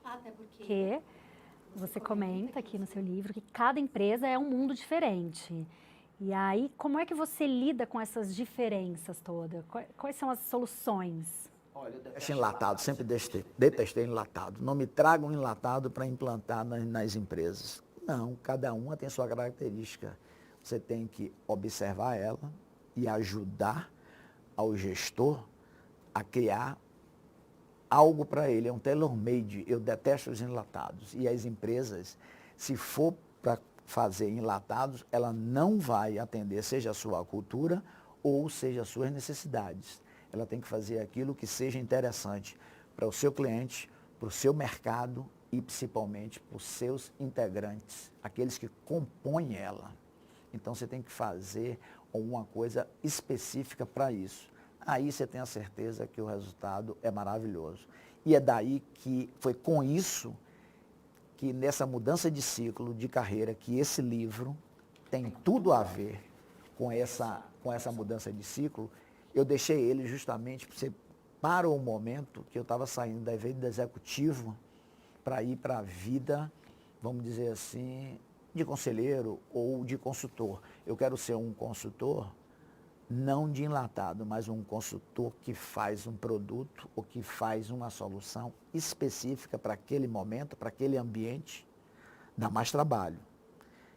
Até porque você comenta aqui no seu livro que cada empresa é um mundo diferente. E aí, como é que você lida com essas diferenças todas? Quais são as soluções? Olha, eu detesto enlatado, sempre detestei enlatado. Não me tragam enlatado para implantar nas empresas. Não, cada uma tem sua característica. Você tem que observar ela e ajudar ao gestor a criar algo para ele. É um tailor-made. Eu detesto os enlatados. E as empresas, se for para fazer enlatados, ela não vai atender, seja a sua cultura ou seja as suas necessidades. Ela tem que fazer aquilo que seja interessante para o seu cliente, para o seu mercado e principalmente para os seus integrantes, aqueles que compõem ela. Então você tem que fazer alguma coisa específica para isso. Aí você tem a certeza que o resultado é maravilhoso. E é daí que foi com isso que nessa mudança de ciclo de carreira, que esse livro tem tudo a ver com essa mudança de ciclo, eu deixei ele justamente para o momento que eu estava saindo da vida executivo para ir para a vida, vamos dizer assim, de conselheiro ou de consultor. Eu quero ser um consultor não de enlatado, mas um consultor que faz um produto ou que faz uma solução específica para aquele momento, para aquele ambiente, dá mais trabalho.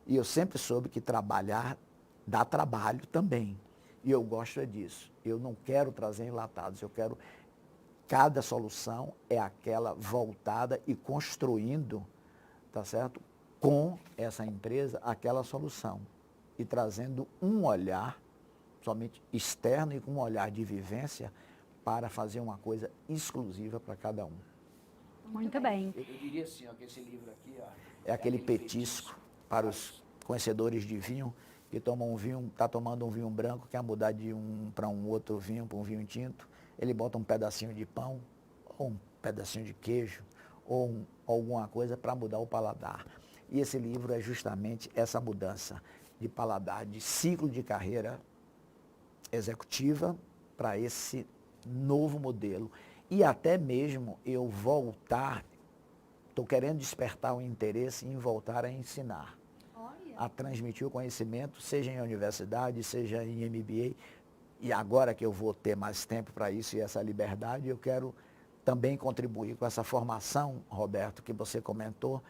E eu sempre soube que trabalhar dá trabalho também. E eu gosto disso. Eu não quero trazer enlatados, eu quero... Cada solução é aquela voltada e construindo, tá certo? Com essa empresa, aquela solução. E trazendo um olhar somente externo e com um olhar de vivência para fazer uma coisa exclusiva para cada um. Muito bem. Eu diria assim, ó, que esse livro aqui, ó, é aquele petisco para os conhecedores de vinho que tomam um vinho, está tomando um vinho branco, quer mudar de um para um outro vinho, para um vinho tinto, ele bota um pedacinho de pão, ou um pedacinho de queijo, ou alguma coisa para mudar o paladar. E esse livro é justamente essa mudança de paladar, de ciclo de carreira executiva para esse novo modelo. E até mesmo eu voltar, estou querendo despertar o interesse em voltar a ensinar, a transmitir o conhecimento, seja em universidade, seja em MBA. E agora que eu vou ter mais tempo para isso e essa liberdade, eu quero também contribuir com essa formação, Roberto, que você comentou,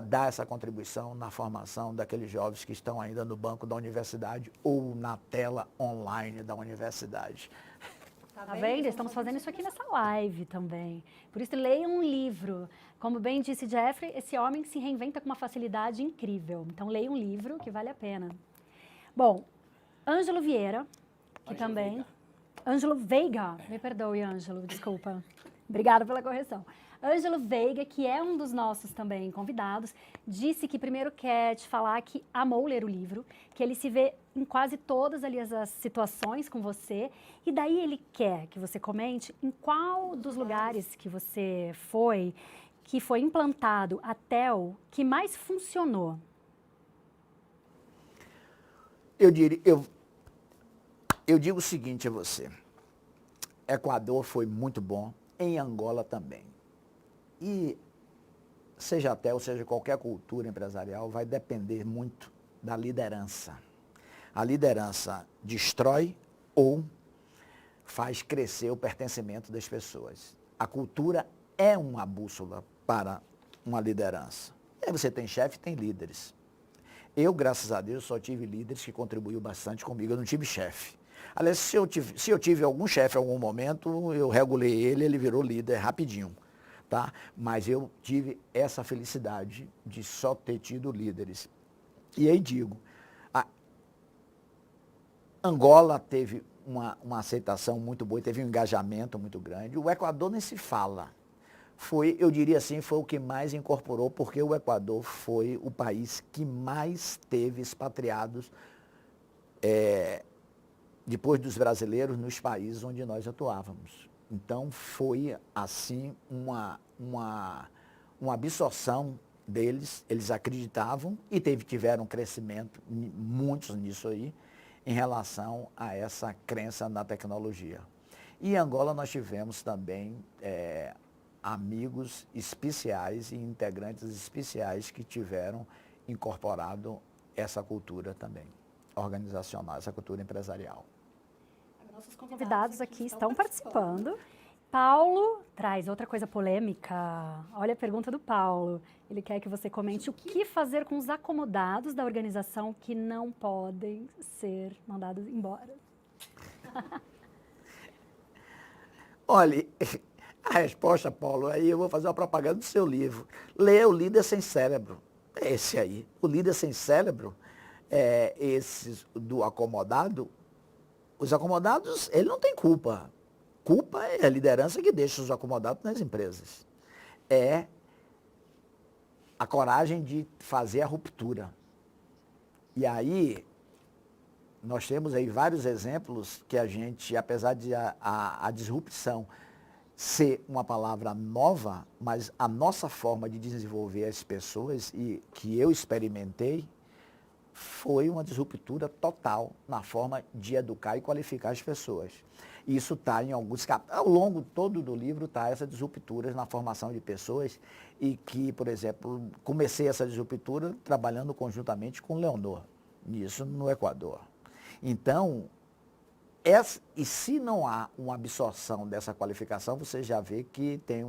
dar essa contribuição na formação daqueles jovens que estão ainda no banco da universidade ou na tela online da universidade. Tá vendo? Estamos fazendo isso aqui nessa live também. Por isso, leiam um livro. Como bem disse Jeffrey, esse homem se reinventa com uma facilidade incrível. Então, leia um livro que vale a pena. Bom, Ângelo Vieira, que também... Ângelo Veiga, me perdoe, Ângelo, desculpa. Obrigada pela correção. Ângelo Veiga, que é um dos nossos também convidados, disse que primeiro quer te falar que amou ler o livro, que ele se vê em quase todas ali as situações com você, e daí ele quer que você comente em qual dos lugares que você foi, que foi implantado a TEL, que mais funcionou. Eu digo o seguinte a você, Equador foi muito bom, em Angola também. E seja a TEL, seja qualquer cultura empresarial, vai depender muito da liderança. A liderança destrói ou faz crescer o pertencimento das pessoas. A cultura é uma bússola para uma liderança. E aí você tem chefe, tem líderes. Eu, graças a Deus, só tive líderes que contribuíram bastante comigo, eu não tive chefe. Aliás, se eu tive algum chefe em algum momento, eu regulei ele virou líder rapidinho. Tá? Mas eu tive essa felicidade de só ter tido líderes. E aí digo, a Angola teve uma aceitação muito boa, teve um engajamento muito grande. O Equador nem se fala. Foi, eu diria assim, foi o que mais incorporou, porque o Equador foi o país que mais teve expatriados depois dos brasileiros nos países onde nós atuávamos. Então, foi, assim, uma absorção deles, eles acreditavam e tiveram um crescimento, muitos nisso aí, em relação a essa crença na tecnologia. E em Angola nós tivemos também amigos especiais e integrantes especiais que tiveram incorporado essa cultura também, organizacional, essa cultura empresarial. Nossos convidados aqui estão participando. Paulo traz outra coisa polêmica. Olha a pergunta do Paulo. Ele quer que você comente o que fazer com os acomodados da organização que não podem ser mandados embora. Olha, a resposta, Paulo, aí eu vou fazer uma propaganda do seu livro. Leia O Líder Sem Cérebro. É esse aí. O líder sem cérebro, esse do acomodado. Os acomodados, ele não tem culpa. Culpa é a liderança que deixa os acomodados nas empresas. é a coragem de fazer a ruptura. E aí, nós temos aí vários exemplos que a gente, apesar de a disrupção ser uma palavra nova, mas a nossa forma de desenvolver as pessoas, e que eu experimentei, foi uma disruptura total na forma de educar e qualificar as pessoas. Isso está em alguns capítulos. Ao longo todo do livro está essas disrupturas na formação de pessoas e que, por exemplo, comecei essa disruptura trabalhando conjuntamente com Leonor, nisso no Equador. Então, e se não há uma absorção dessa qualificação, você já vê que tem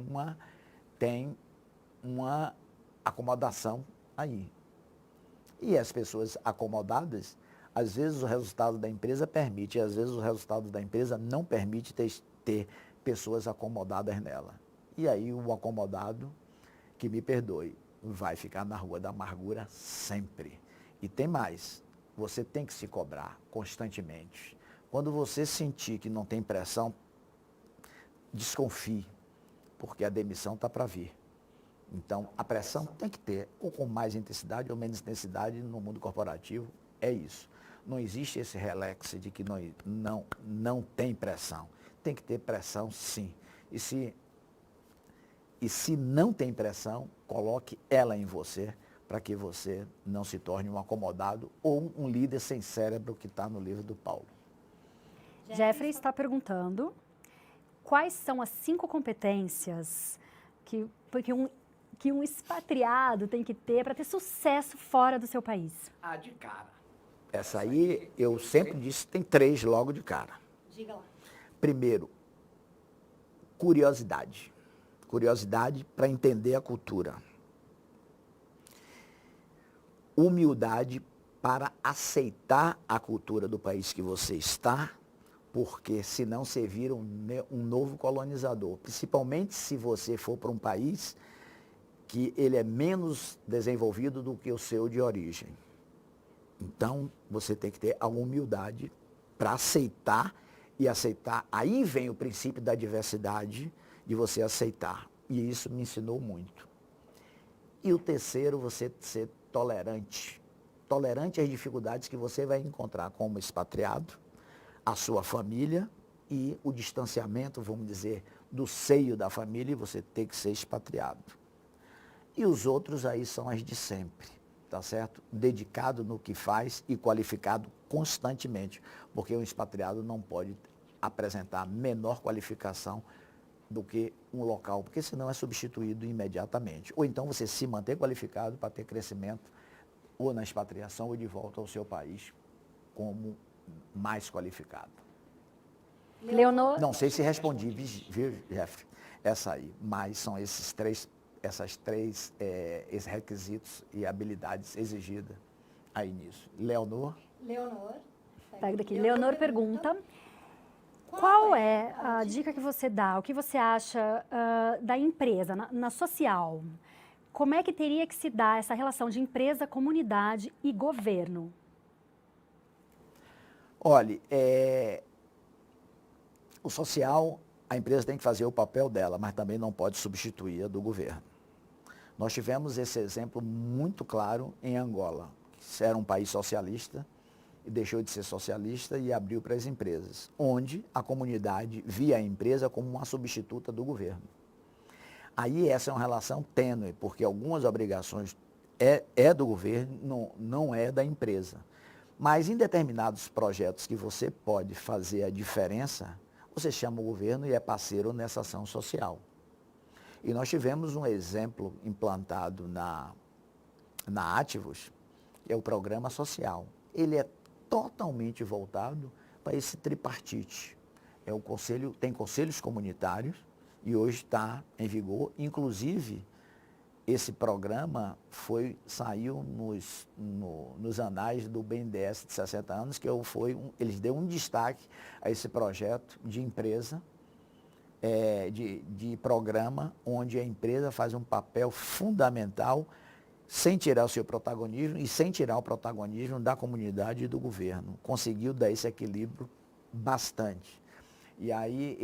uma acomodação aí. E as pessoas acomodadas, às vezes o resultado da empresa permite, e às vezes o resultado da empresa não permite ter pessoas acomodadas nela. E aí o acomodado, que me perdoe, vai ficar na rua da amargura sempre. E tem mais, você tem que se cobrar constantemente. Quando você sentir que não tem pressão, desconfie, porque a demissão está para vir. Então, a pressão tem que ter, ou com mais intensidade ou menos intensidade no mundo corporativo, é isso. Não existe esse relax de que não tem pressão. Tem que ter pressão, sim. E se não tem pressão, coloque ela em você, para que você não se torne um acomodado ou um líder sem cérebro, que está no livro do Paulo. Jeffrey está perguntando quais são as 5 competências que um expatriado tem que ter para ter sucesso fora do seu país. De cara. Essa aí, eu sempre disse, tem 3 logo de cara. Diga lá. Primeiro, curiosidade. Curiosidade para entender a cultura. Humildade para aceitar a cultura do país que você está, porque senão você vira um novo colonizador. Principalmente se você for para um país que ele é menos desenvolvido do que o seu de origem. Então, você tem que ter a humildade para aceitar e aceitar. Aí vem o princípio da diversidade, de você aceitar. E isso me ensinou muito. E o terceiro, você ser tolerante. Tolerante às dificuldades que você vai encontrar como expatriado, a sua família e o distanciamento, vamos dizer, do seio da família, e você tem que ser expatriado. E os outros aí são as de sempre, tá certo? Dedicado no que faz e qualificado constantemente, porque um expatriado não pode apresentar menor qualificação do que um local, porque senão é substituído imediatamente. Ou então você se manter qualificado para ter crescimento ou na expatriação ou de volta ao seu país como mais qualificado. Leonor? Não sei se respondi, viu, Jeff? Essa aí, mas são esses três requisitos e habilidades exigidas aí nisso. Leonor? Pega daqui. Leonor pergunta, qual é a dica que você dá, o que você acha da empresa, na social? Como é que teria que se dar essa relação de empresa, comunidade e governo? Olha, o social, a empresa tem que fazer o papel dela, mas também não pode substituir a do governo. Nós tivemos esse exemplo muito claro em Angola, que era um país socialista e deixou de ser socialista e abriu para as empresas, onde a comunidade via a empresa como uma substituta do governo. Aí essa é uma relação tênue, porque algumas obrigações é do governo, não é da empresa. Mas em determinados projetos que você pode fazer a diferença, você chama o governo e é parceiro nessa ação social. E nós tivemos um exemplo implantado na Ativos, que é o programa social. Ele é totalmente voltado para esse tripartite. Tem conselhos comunitários e hoje está em vigor. Inclusive, esse programa saiu nos anais do BNDES de 60 anos, que eles deu um destaque a esse projeto de empresa, de programa, onde a empresa faz um papel fundamental, sem tirar o seu protagonismo e sem tirar o protagonismo da comunidade e do governo. Conseguiu dar esse equilíbrio bastante. E aí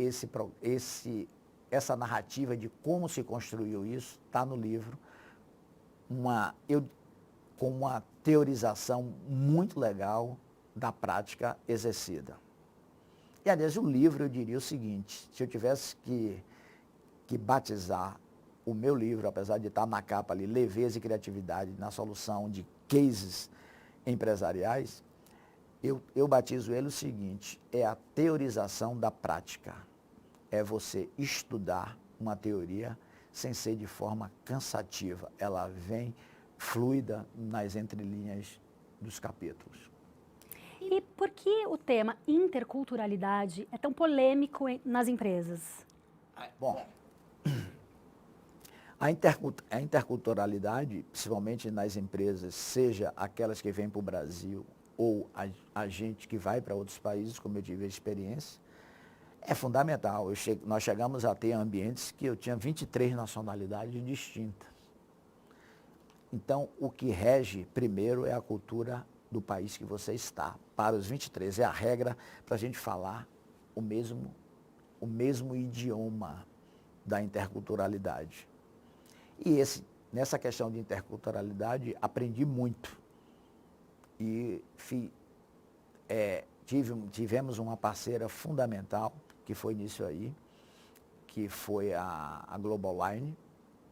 essa narrativa de como se construiu isso está no livro, com uma teorização muito legal da prática exercida. E, aliás, o livro, eu diria o seguinte, se eu tivesse que batizar o meu livro, apesar de estar na capa ali, Leveza e Criatividade na solução de cases empresariais, eu batizo ele o seguinte, é a teorização da prática. É você estudar uma teoria sem ser de forma cansativa. Ela vem fluida nas entrelinhas dos capítulos. E por que o tema interculturalidade é tão polêmico nas empresas? Bom, a interculturalidade, principalmente nas empresas, seja aquelas que vêm para o Brasil ou a gente que vai para outros países, como eu tive a experiência, é fundamental. Nós chegamos a ter ambientes que eu tinha 23 nacionalidades distintas. Então, o que rege primeiro é a cultura do país que você está. Para os 23, é a regra para a gente falar o mesmo idioma da interculturalidade. E nessa questão de interculturalidade, aprendi muito. E tivemos uma parceira fundamental, que foi nisso aí, que foi a Global Line,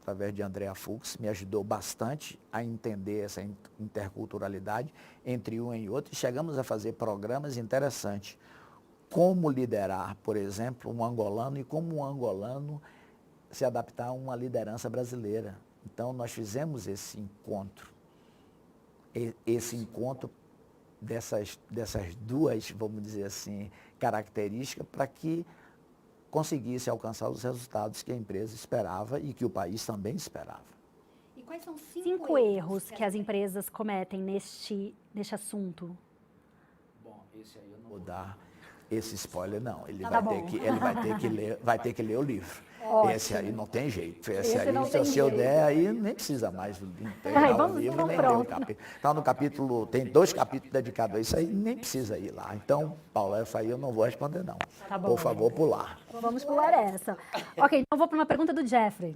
através de Andrea Fuchs, me ajudou bastante a entender essa interculturalidade entre um e outro, e chegamos a fazer programas interessantes. Como liderar, por exemplo, um angolano e como um angolano se adaptar a uma liderança brasileira. Então, nós fizemos esse encontro dessas duas, vamos dizer assim, características para que conseguisse alcançar os resultados que a empresa esperava e que o país também esperava. E quais são 5 erros que as empresas cometem neste assunto? Bom, esse aí eu não vou dar esse spoiler, não. Ele vai ter que ler o livro. Ótimo. Esse aí não tem jeito. Esse aí, se eu der, aí nem precisa mais pegar o livro, nem ler o capítulo. Então, no capítulo, tem 2 capítulos dedicados a isso aí, nem precisa ir lá. Então, Paula, essa aí eu não vou responder, não. Tá bom. Por favor, pular. Vamos pular essa. Ok, então eu vou para uma pergunta do Jeffrey.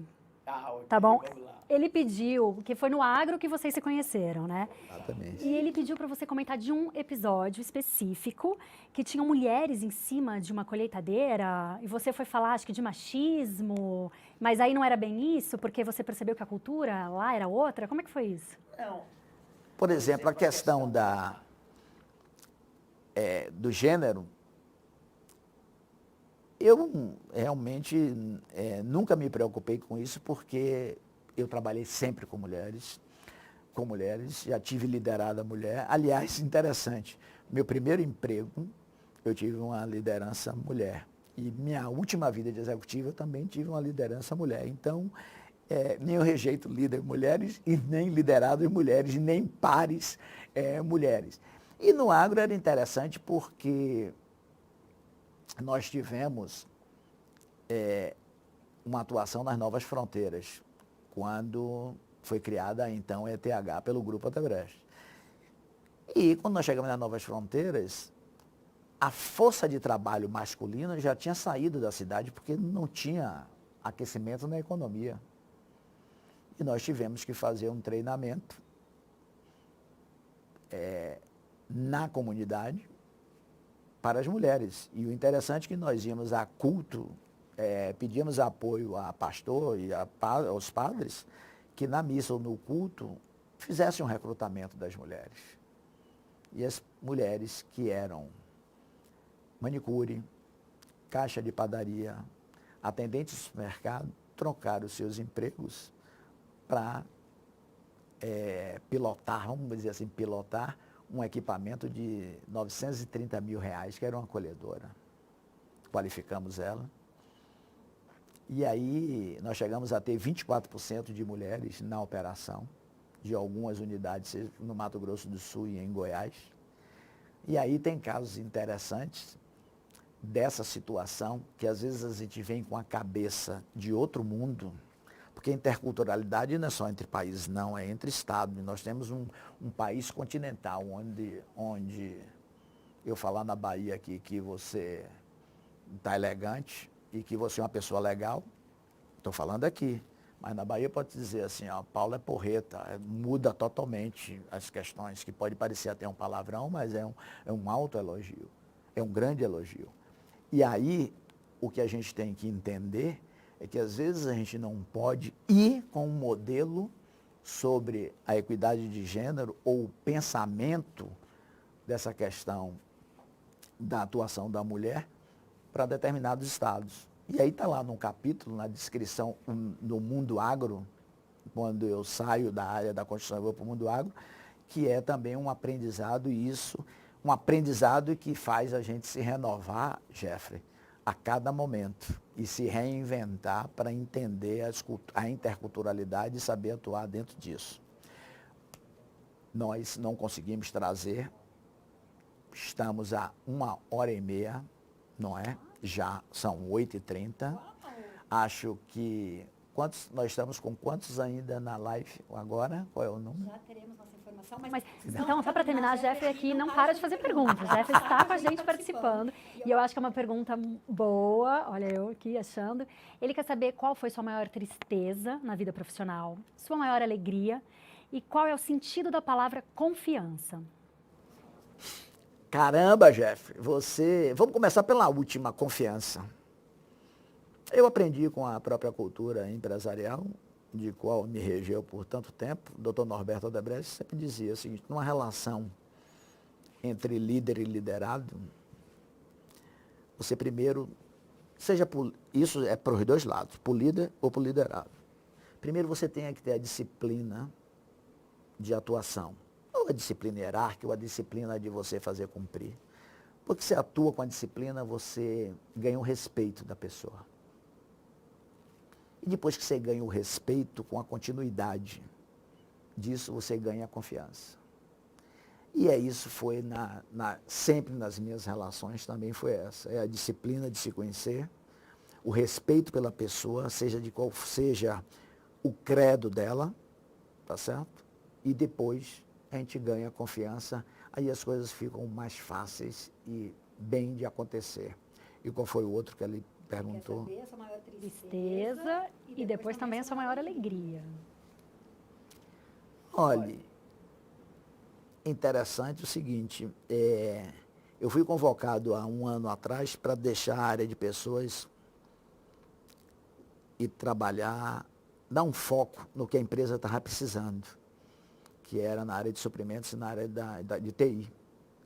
Tá bom? Ele pediu, que foi no Agro que vocês se conheceram, né? Exatamente. E ele pediu para você comentar de um episódio específico que tinham mulheres em cima de uma colheitadeira e você foi falar, acho que de machismo, mas aí não era bem isso, porque você percebeu que a cultura lá era outra? Como é que foi isso? Não. Por exemplo, a questão do gênero, eu realmente nunca me preocupei com isso, porque eu trabalhei sempre com mulheres, já tive liderado a mulher. Aliás, interessante, meu primeiro emprego, eu tive uma liderança mulher. E minha última vida de executiva, eu também tive uma liderança mulher. Então, nem eu rejeito líder mulheres, e nem liderado mulheres, e nem pares mulheres. E no agro era interessante porque nós tivemos uma atuação nas Novas Fronteiras, quando foi criada, então, a ETH pelo Grupo Odebrecht. E quando nós chegamos nas Novas Fronteiras, a força de trabalho masculina já tinha saído da cidade, porque não tinha aquecimento na economia. E nós tivemos que fazer um treinamento na comunidade para as mulheres. E o interessante é que nós íamos a culto, pedíamos apoio a pastor e aos padres, que na missa ou no culto fizessem um recrutamento das mulheres. E as mulheres que eram manicure, caixa de padaria, atendentes de supermercado, trocaram os seus empregos para pilotar, vamos dizer assim, pilotar um equipamento de R$930 mil, que era uma colhedora. Qualificamos ela. E aí nós chegamos a ter 24% de mulheres na operação, de algumas unidades no Mato Grosso do Sul e em Goiás. E aí tem casos interessantes dessa situação, que às vezes a gente vem com a cabeça de outro mundo, porque interculturalidade não é só entre países, não, é entre estados. Nós temos um país continental, onde eu falar na Bahia aqui que você está elegante, e que você é uma pessoa legal, estou falando aqui, mas na Bahia pode dizer assim, ó, Paulo é porreta, muda totalmente as questões, que pode parecer até um palavrão, mas é um autoelogio, é um grande elogio. E aí, o que a gente tem que entender é que às vezes a gente não pode ir com um modelo sobre a equidade de gênero ou o pensamento dessa questão da atuação da mulher para determinados estados. E aí está lá num capítulo, na descrição do mundo agro, quando eu saio da área da construção e vou para o mundo agro, que é também um aprendizado, e isso, um aprendizado que faz a gente se renovar, Jeffrey, a cada momento e se reinventar para entender a interculturalidade e saber atuar dentro disso. Nós não conseguimos trazer, estamos a 1h30, não é? Já são 8h30. Acho que... nós estamos com quantos ainda na live agora? Qual é o número? Já teremos nossa informação, mas então, só para terminar, Jeffrey aqui não para de fazer perguntas. Jeffrey está com a gente participando e eu acho que é uma pergunta boa, olha eu aqui achando. Ele quer saber qual foi sua maior tristeza na vida profissional, sua maior alegria e qual é o sentido da palavra confiança. Caramba, Jeffrey, vamos começar pela última, confiança. Eu aprendi com a própria cultura empresarial, de qual me regeu por tanto tempo. O Dr. Norberto Odebrecht sempre dizia o seguinte: numa relação entre líder e liderado, você primeiro, isso é para os dois lados, para o líder ou para o liderado. Primeiro você tem que ter a disciplina de atuação. Ou a disciplina hierárquica, ou a disciplina de você fazer cumprir. Porque você atua com a disciplina, você ganha o respeito da pessoa. E depois que você ganha o respeito com a continuidade disso, você ganha a confiança. E isso foi sempre nas minhas relações, também foi essa. É a disciplina de se conhecer, o respeito pela pessoa, seja de qual seja o credo dela, tá certo? E depois a gente ganha confiança, aí as coisas ficam mais fáceis e bem de acontecer. E qual foi o outro que ele perguntou? Quer saber a sua maior tristeza e depois também a sua maior alegria. Olha, interessante o seguinte, eu fui convocado há 1 ano atrás para deixar a área de pessoas e trabalhar, dar um foco no que a empresa estava precisando, que era na área de suprimentos e na área de TI.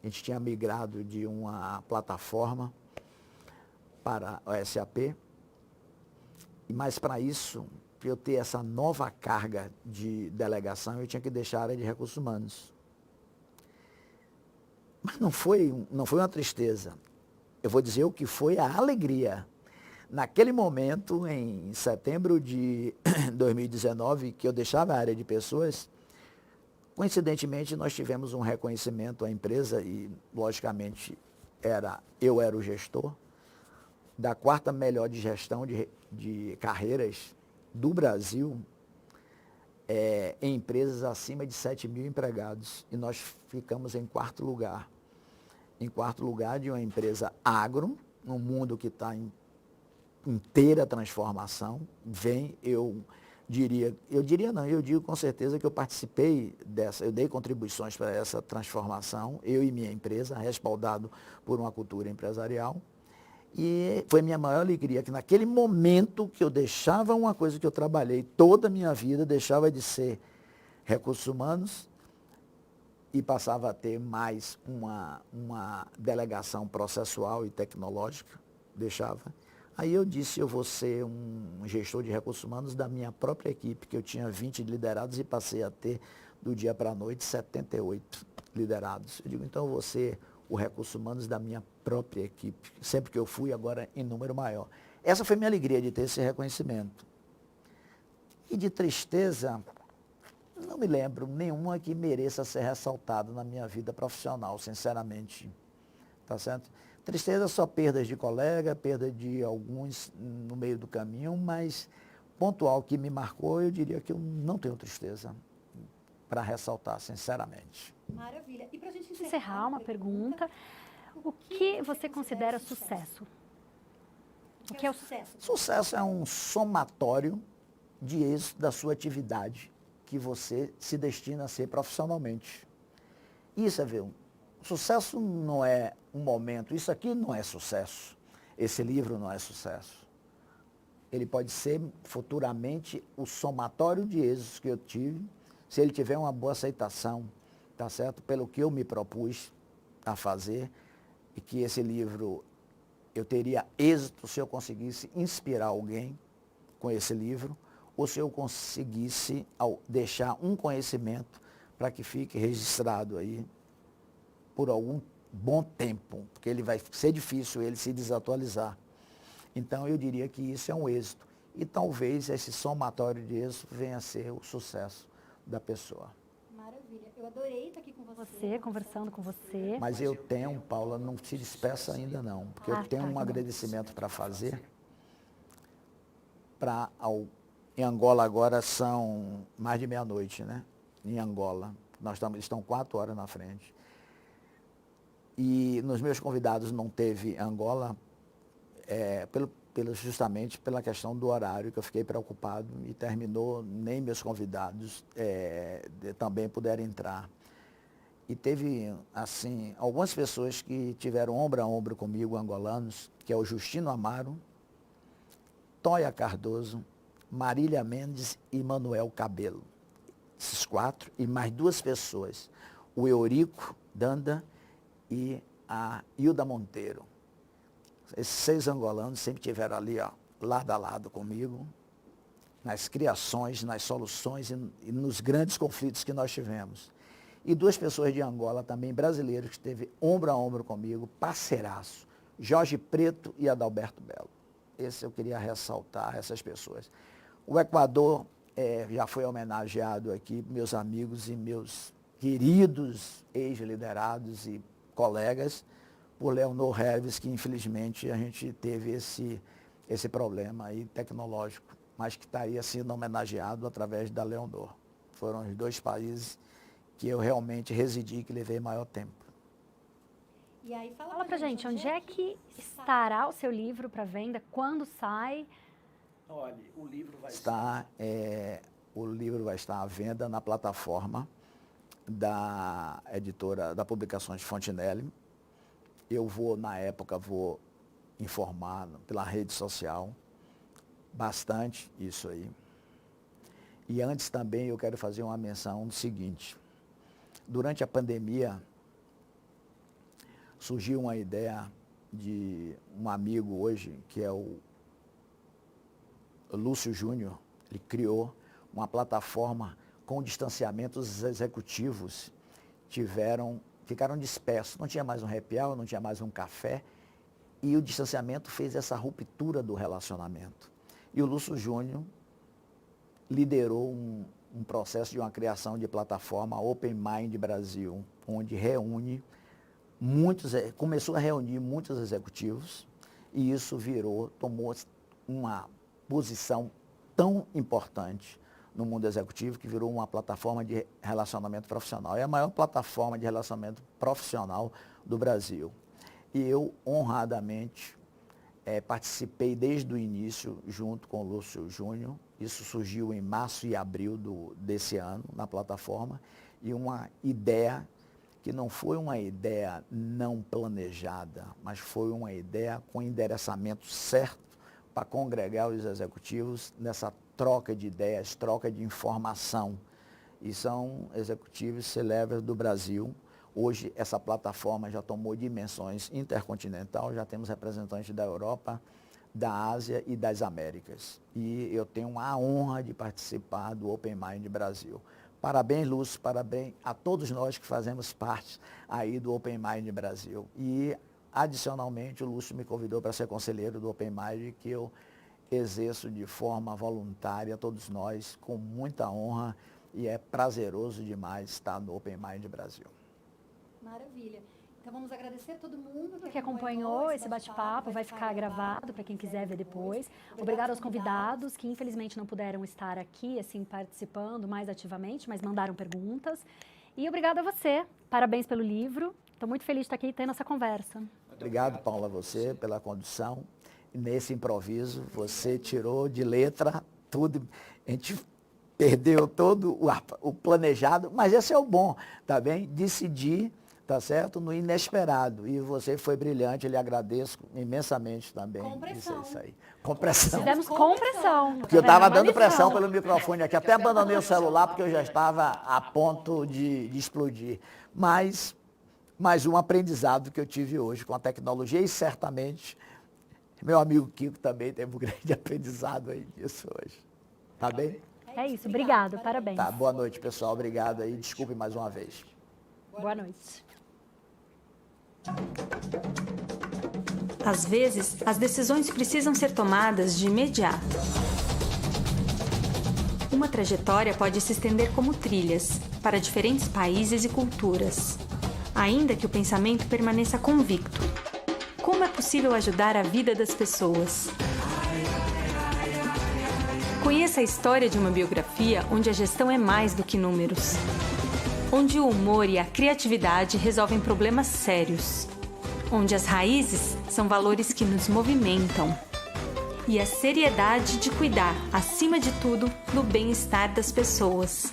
A gente tinha migrado de uma plataforma para o SAP, mas para isso, para eu ter essa nova carga de delegação, eu tinha que deixar a área de recursos humanos. Mas não foi uma tristeza. Eu vou dizer o que foi a alegria. Naquele momento, em setembro de 2019, que eu deixava a área de pessoas, coincidentemente, nós tivemos um reconhecimento à empresa e, logicamente, eu era o gestor da 4ª melhor de gestão de carreiras do Brasil em empresas acima de 7.000 empregados. E nós ficamos em 4º lugar. Em 4º lugar de uma empresa agro, num mundo que está em inteira transformação. Eu digo com certeza que eu participei eu dei contribuições para essa transformação, eu e minha empresa, respaldado por uma cultura empresarial. E foi minha maior alegria que naquele momento que eu deixava uma coisa que eu trabalhei toda a minha vida, deixava de ser recursos humanos e passava a ter mais uma delegação processual e tecnológica, deixava. Aí eu disse, eu vou ser um gestor de recursos humanos da minha própria equipe, que eu tinha 20 liderados e passei a ter, do dia para a noite, 78 liderados. Eu digo, então eu vou ser o recursos humanos da minha própria equipe, sempre que eu fui, agora em número maior. Essa foi minha alegria de ter esse reconhecimento. E de tristeza, não me lembro nenhuma que mereça ser ressaltada na minha vida profissional, sinceramente. Tá certo? Tristeza só perdas de colega, perda de alguns no meio do caminho, mas pontual que me marcou, eu diria que eu não tenho tristeza para ressaltar, sinceramente. Maravilha. E para a gente encerrar uma pergunta, o que você considera sucesso? O que é o sucesso? Sucesso é um somatório de êxito da sua atividade que você se destina a ser profissionalmente. Isso é ver, sucesso não é um momento, isso aqui não é sucesso. Esse livro não é sucesso. Ele pode ser futuramente o somatório de êxitos que eu tive, se ele tiver uma boa aceitação, tá certo? Pelo que eu me propus a fazer, e que esse livro eu teria êxito se eu conseguisse inspirar alguém com esse livro, ou se eu conseguisse deixar um conhecimento para que fique registrado aí por algum bom tempo, porque ele vai ser difícil ele se desatualizar. Então eu diria que isso é um êxito. E talvez esse somatório de êxito venha a ser o sucesso da pessoa. Maravilha. Eu adorei estar aqui com você, conversando com você. Mas eu tenho, Paula, não se despeça ainda não, porque eu tenho um agradecimento para fazer. Em Angola agora são mais de meia-noite, né? Em Angola. Estão 4 horas na frente. E nos meus convidados não teve Angola, justamente pela questão do horário, que eu fiquei preocupado e terminou, nem meus convidados também puderam entrar. E teve, assim, algumas pessoas que tiveram ombro a ombro comigo, angolanos, que é o Justino Amaro, Toia Cardoso, Marília Mendes e Manuel Cabelo. Esses 4 e mais 2 pessoas, o Eurico Danda e a Hilda Monteiro. Esses 6 angolanos sempre estiveram ali, ó, lado a lado comigo, nas criações, nas soluções e nos grandes conflitos que nós tivemos. E 2 pessoas de Angola também, brasileiros, que esteve ombro a ombro comigo, parceiraço, Jorge Preto e Adalberto Belo. Esse eu queria ressaltar, essas pessoas. O Equador já foi homenageado aqui, meus amigos e meus queridos ex-liderados e colegas, por Leonor Herves, que infelizmente a gente teve esse problema aí tecnológico, mas que estaria sendo homenageado através da Leonor. Foram os 2 países que eu realmente residi, que levei maior tempo. E aí fala pra gente, onde é que estará o seu livro para venda? Quando sai? Olha, o livro vai estar à venda na plataforma da editora, da Publicações Fontenelle. Eu na época, vou informar pela rede social bastante isso aí. E antes também eu quero fazer uma menção do seguinte. Durante a pandemia, surgiu uma ideia de um amigo hoje, que é o Lúcio Júnior. Ele criou uma plataforma com distanciamento. Os executivos ficaram dispersos. Não tinha mais um happy hour, não tinha mais um café. E o distanciamento fez essa ruptura do relacionamento. E o Lúcio Júnior liderou um processo de uma criação de plataforma Open Mind Brasil, onde começou a reunir muitos executivos, e isso tomou uma posição tão importante no mundo executivo, que virou uma plataforma de relacionamento profissional. É a maior plataforma de relacionamento profissional do Brasil. E eu, honradamente, participei desde o início, junto com o Lúcio Júnior. Isso surgiu em março e abril desse ano, na plataforma, e uma ideia que não foi uma ideia não planejada, mas foi uma ideia com endereçamento certo para congregar os executivos nessa troca de ideias, troca de informação. E são executivos celebres do Brasil. Hoje essa plataforma já tomou dimensões intercontinental, já temos representantes da Europa, da Ásia e das Américas. E eu tenho a honra de participar do Open Mind Brasil. Parabéns, Lúcio, parabéns a todos nós que fazemos parte aí do Open Mind Brasil. E, adicionalmente, o Lúcio me convidou para ser conselheiro do Open Mind, que eu exerço de forma voluntária, todos nós, com muita honra, e é prazeroso demais estar no Open Mind Brasil. Maravilha. Então vamos agradecer a todo mundo que acompanhou esse bate-papo, vai ficar gravado para quem quiser ver depois. Obrigado aos convidados que infelizmente não puderam estar aqui, assim, participando mais ativamente, mas mandaram perguntas. E obrigado a você, parabéns pelo livro. Estou muito feliz de estar aqui tendo essa conversa. Obrigado, Paula, a você pela condução. nesse improviso, você tirou de letra tudo. A gente perdeu todo o planejado, mas esse é o bom, tá bem? Decidir, tá certo? No inesperado. E você foi brilhante, eu lhe agradeço imensamente também. Com pressão. Isso aí. Com pressão. Fizemos com pressão. Porque eu estava dando pressão pelo microfone aqui, até abandonei o celular porque eu já estava a ponto de explodir. Mas mais um aprendizado que eu tive hoje com a tecnologia e certamente meu amigo Kiko também teve um grande aprendizado aí disso hoje. Tá bem? É isso, obrigado, parabéns. Tá, boa noite, pessoal. Obrigado aí. Desculpe mais uma vez. Boa noite. Às vezes, as decisões precisam ser tomadas de imediato. Uma trajetória pode se estender como trilhas, para diferentes países e culturas, ainda que o pensamento permaneça convicto. Como é possível ajudar a vida das pessoas? Conheça a história de uma biografia onde a gestão é mais do que números. Onde o humor e a criatividade resolvem problemas sérios. Onde as raízes são valores que nos movimentam. E a seriedade de cuidar, acima de tudo, do bem-estar das pessoas.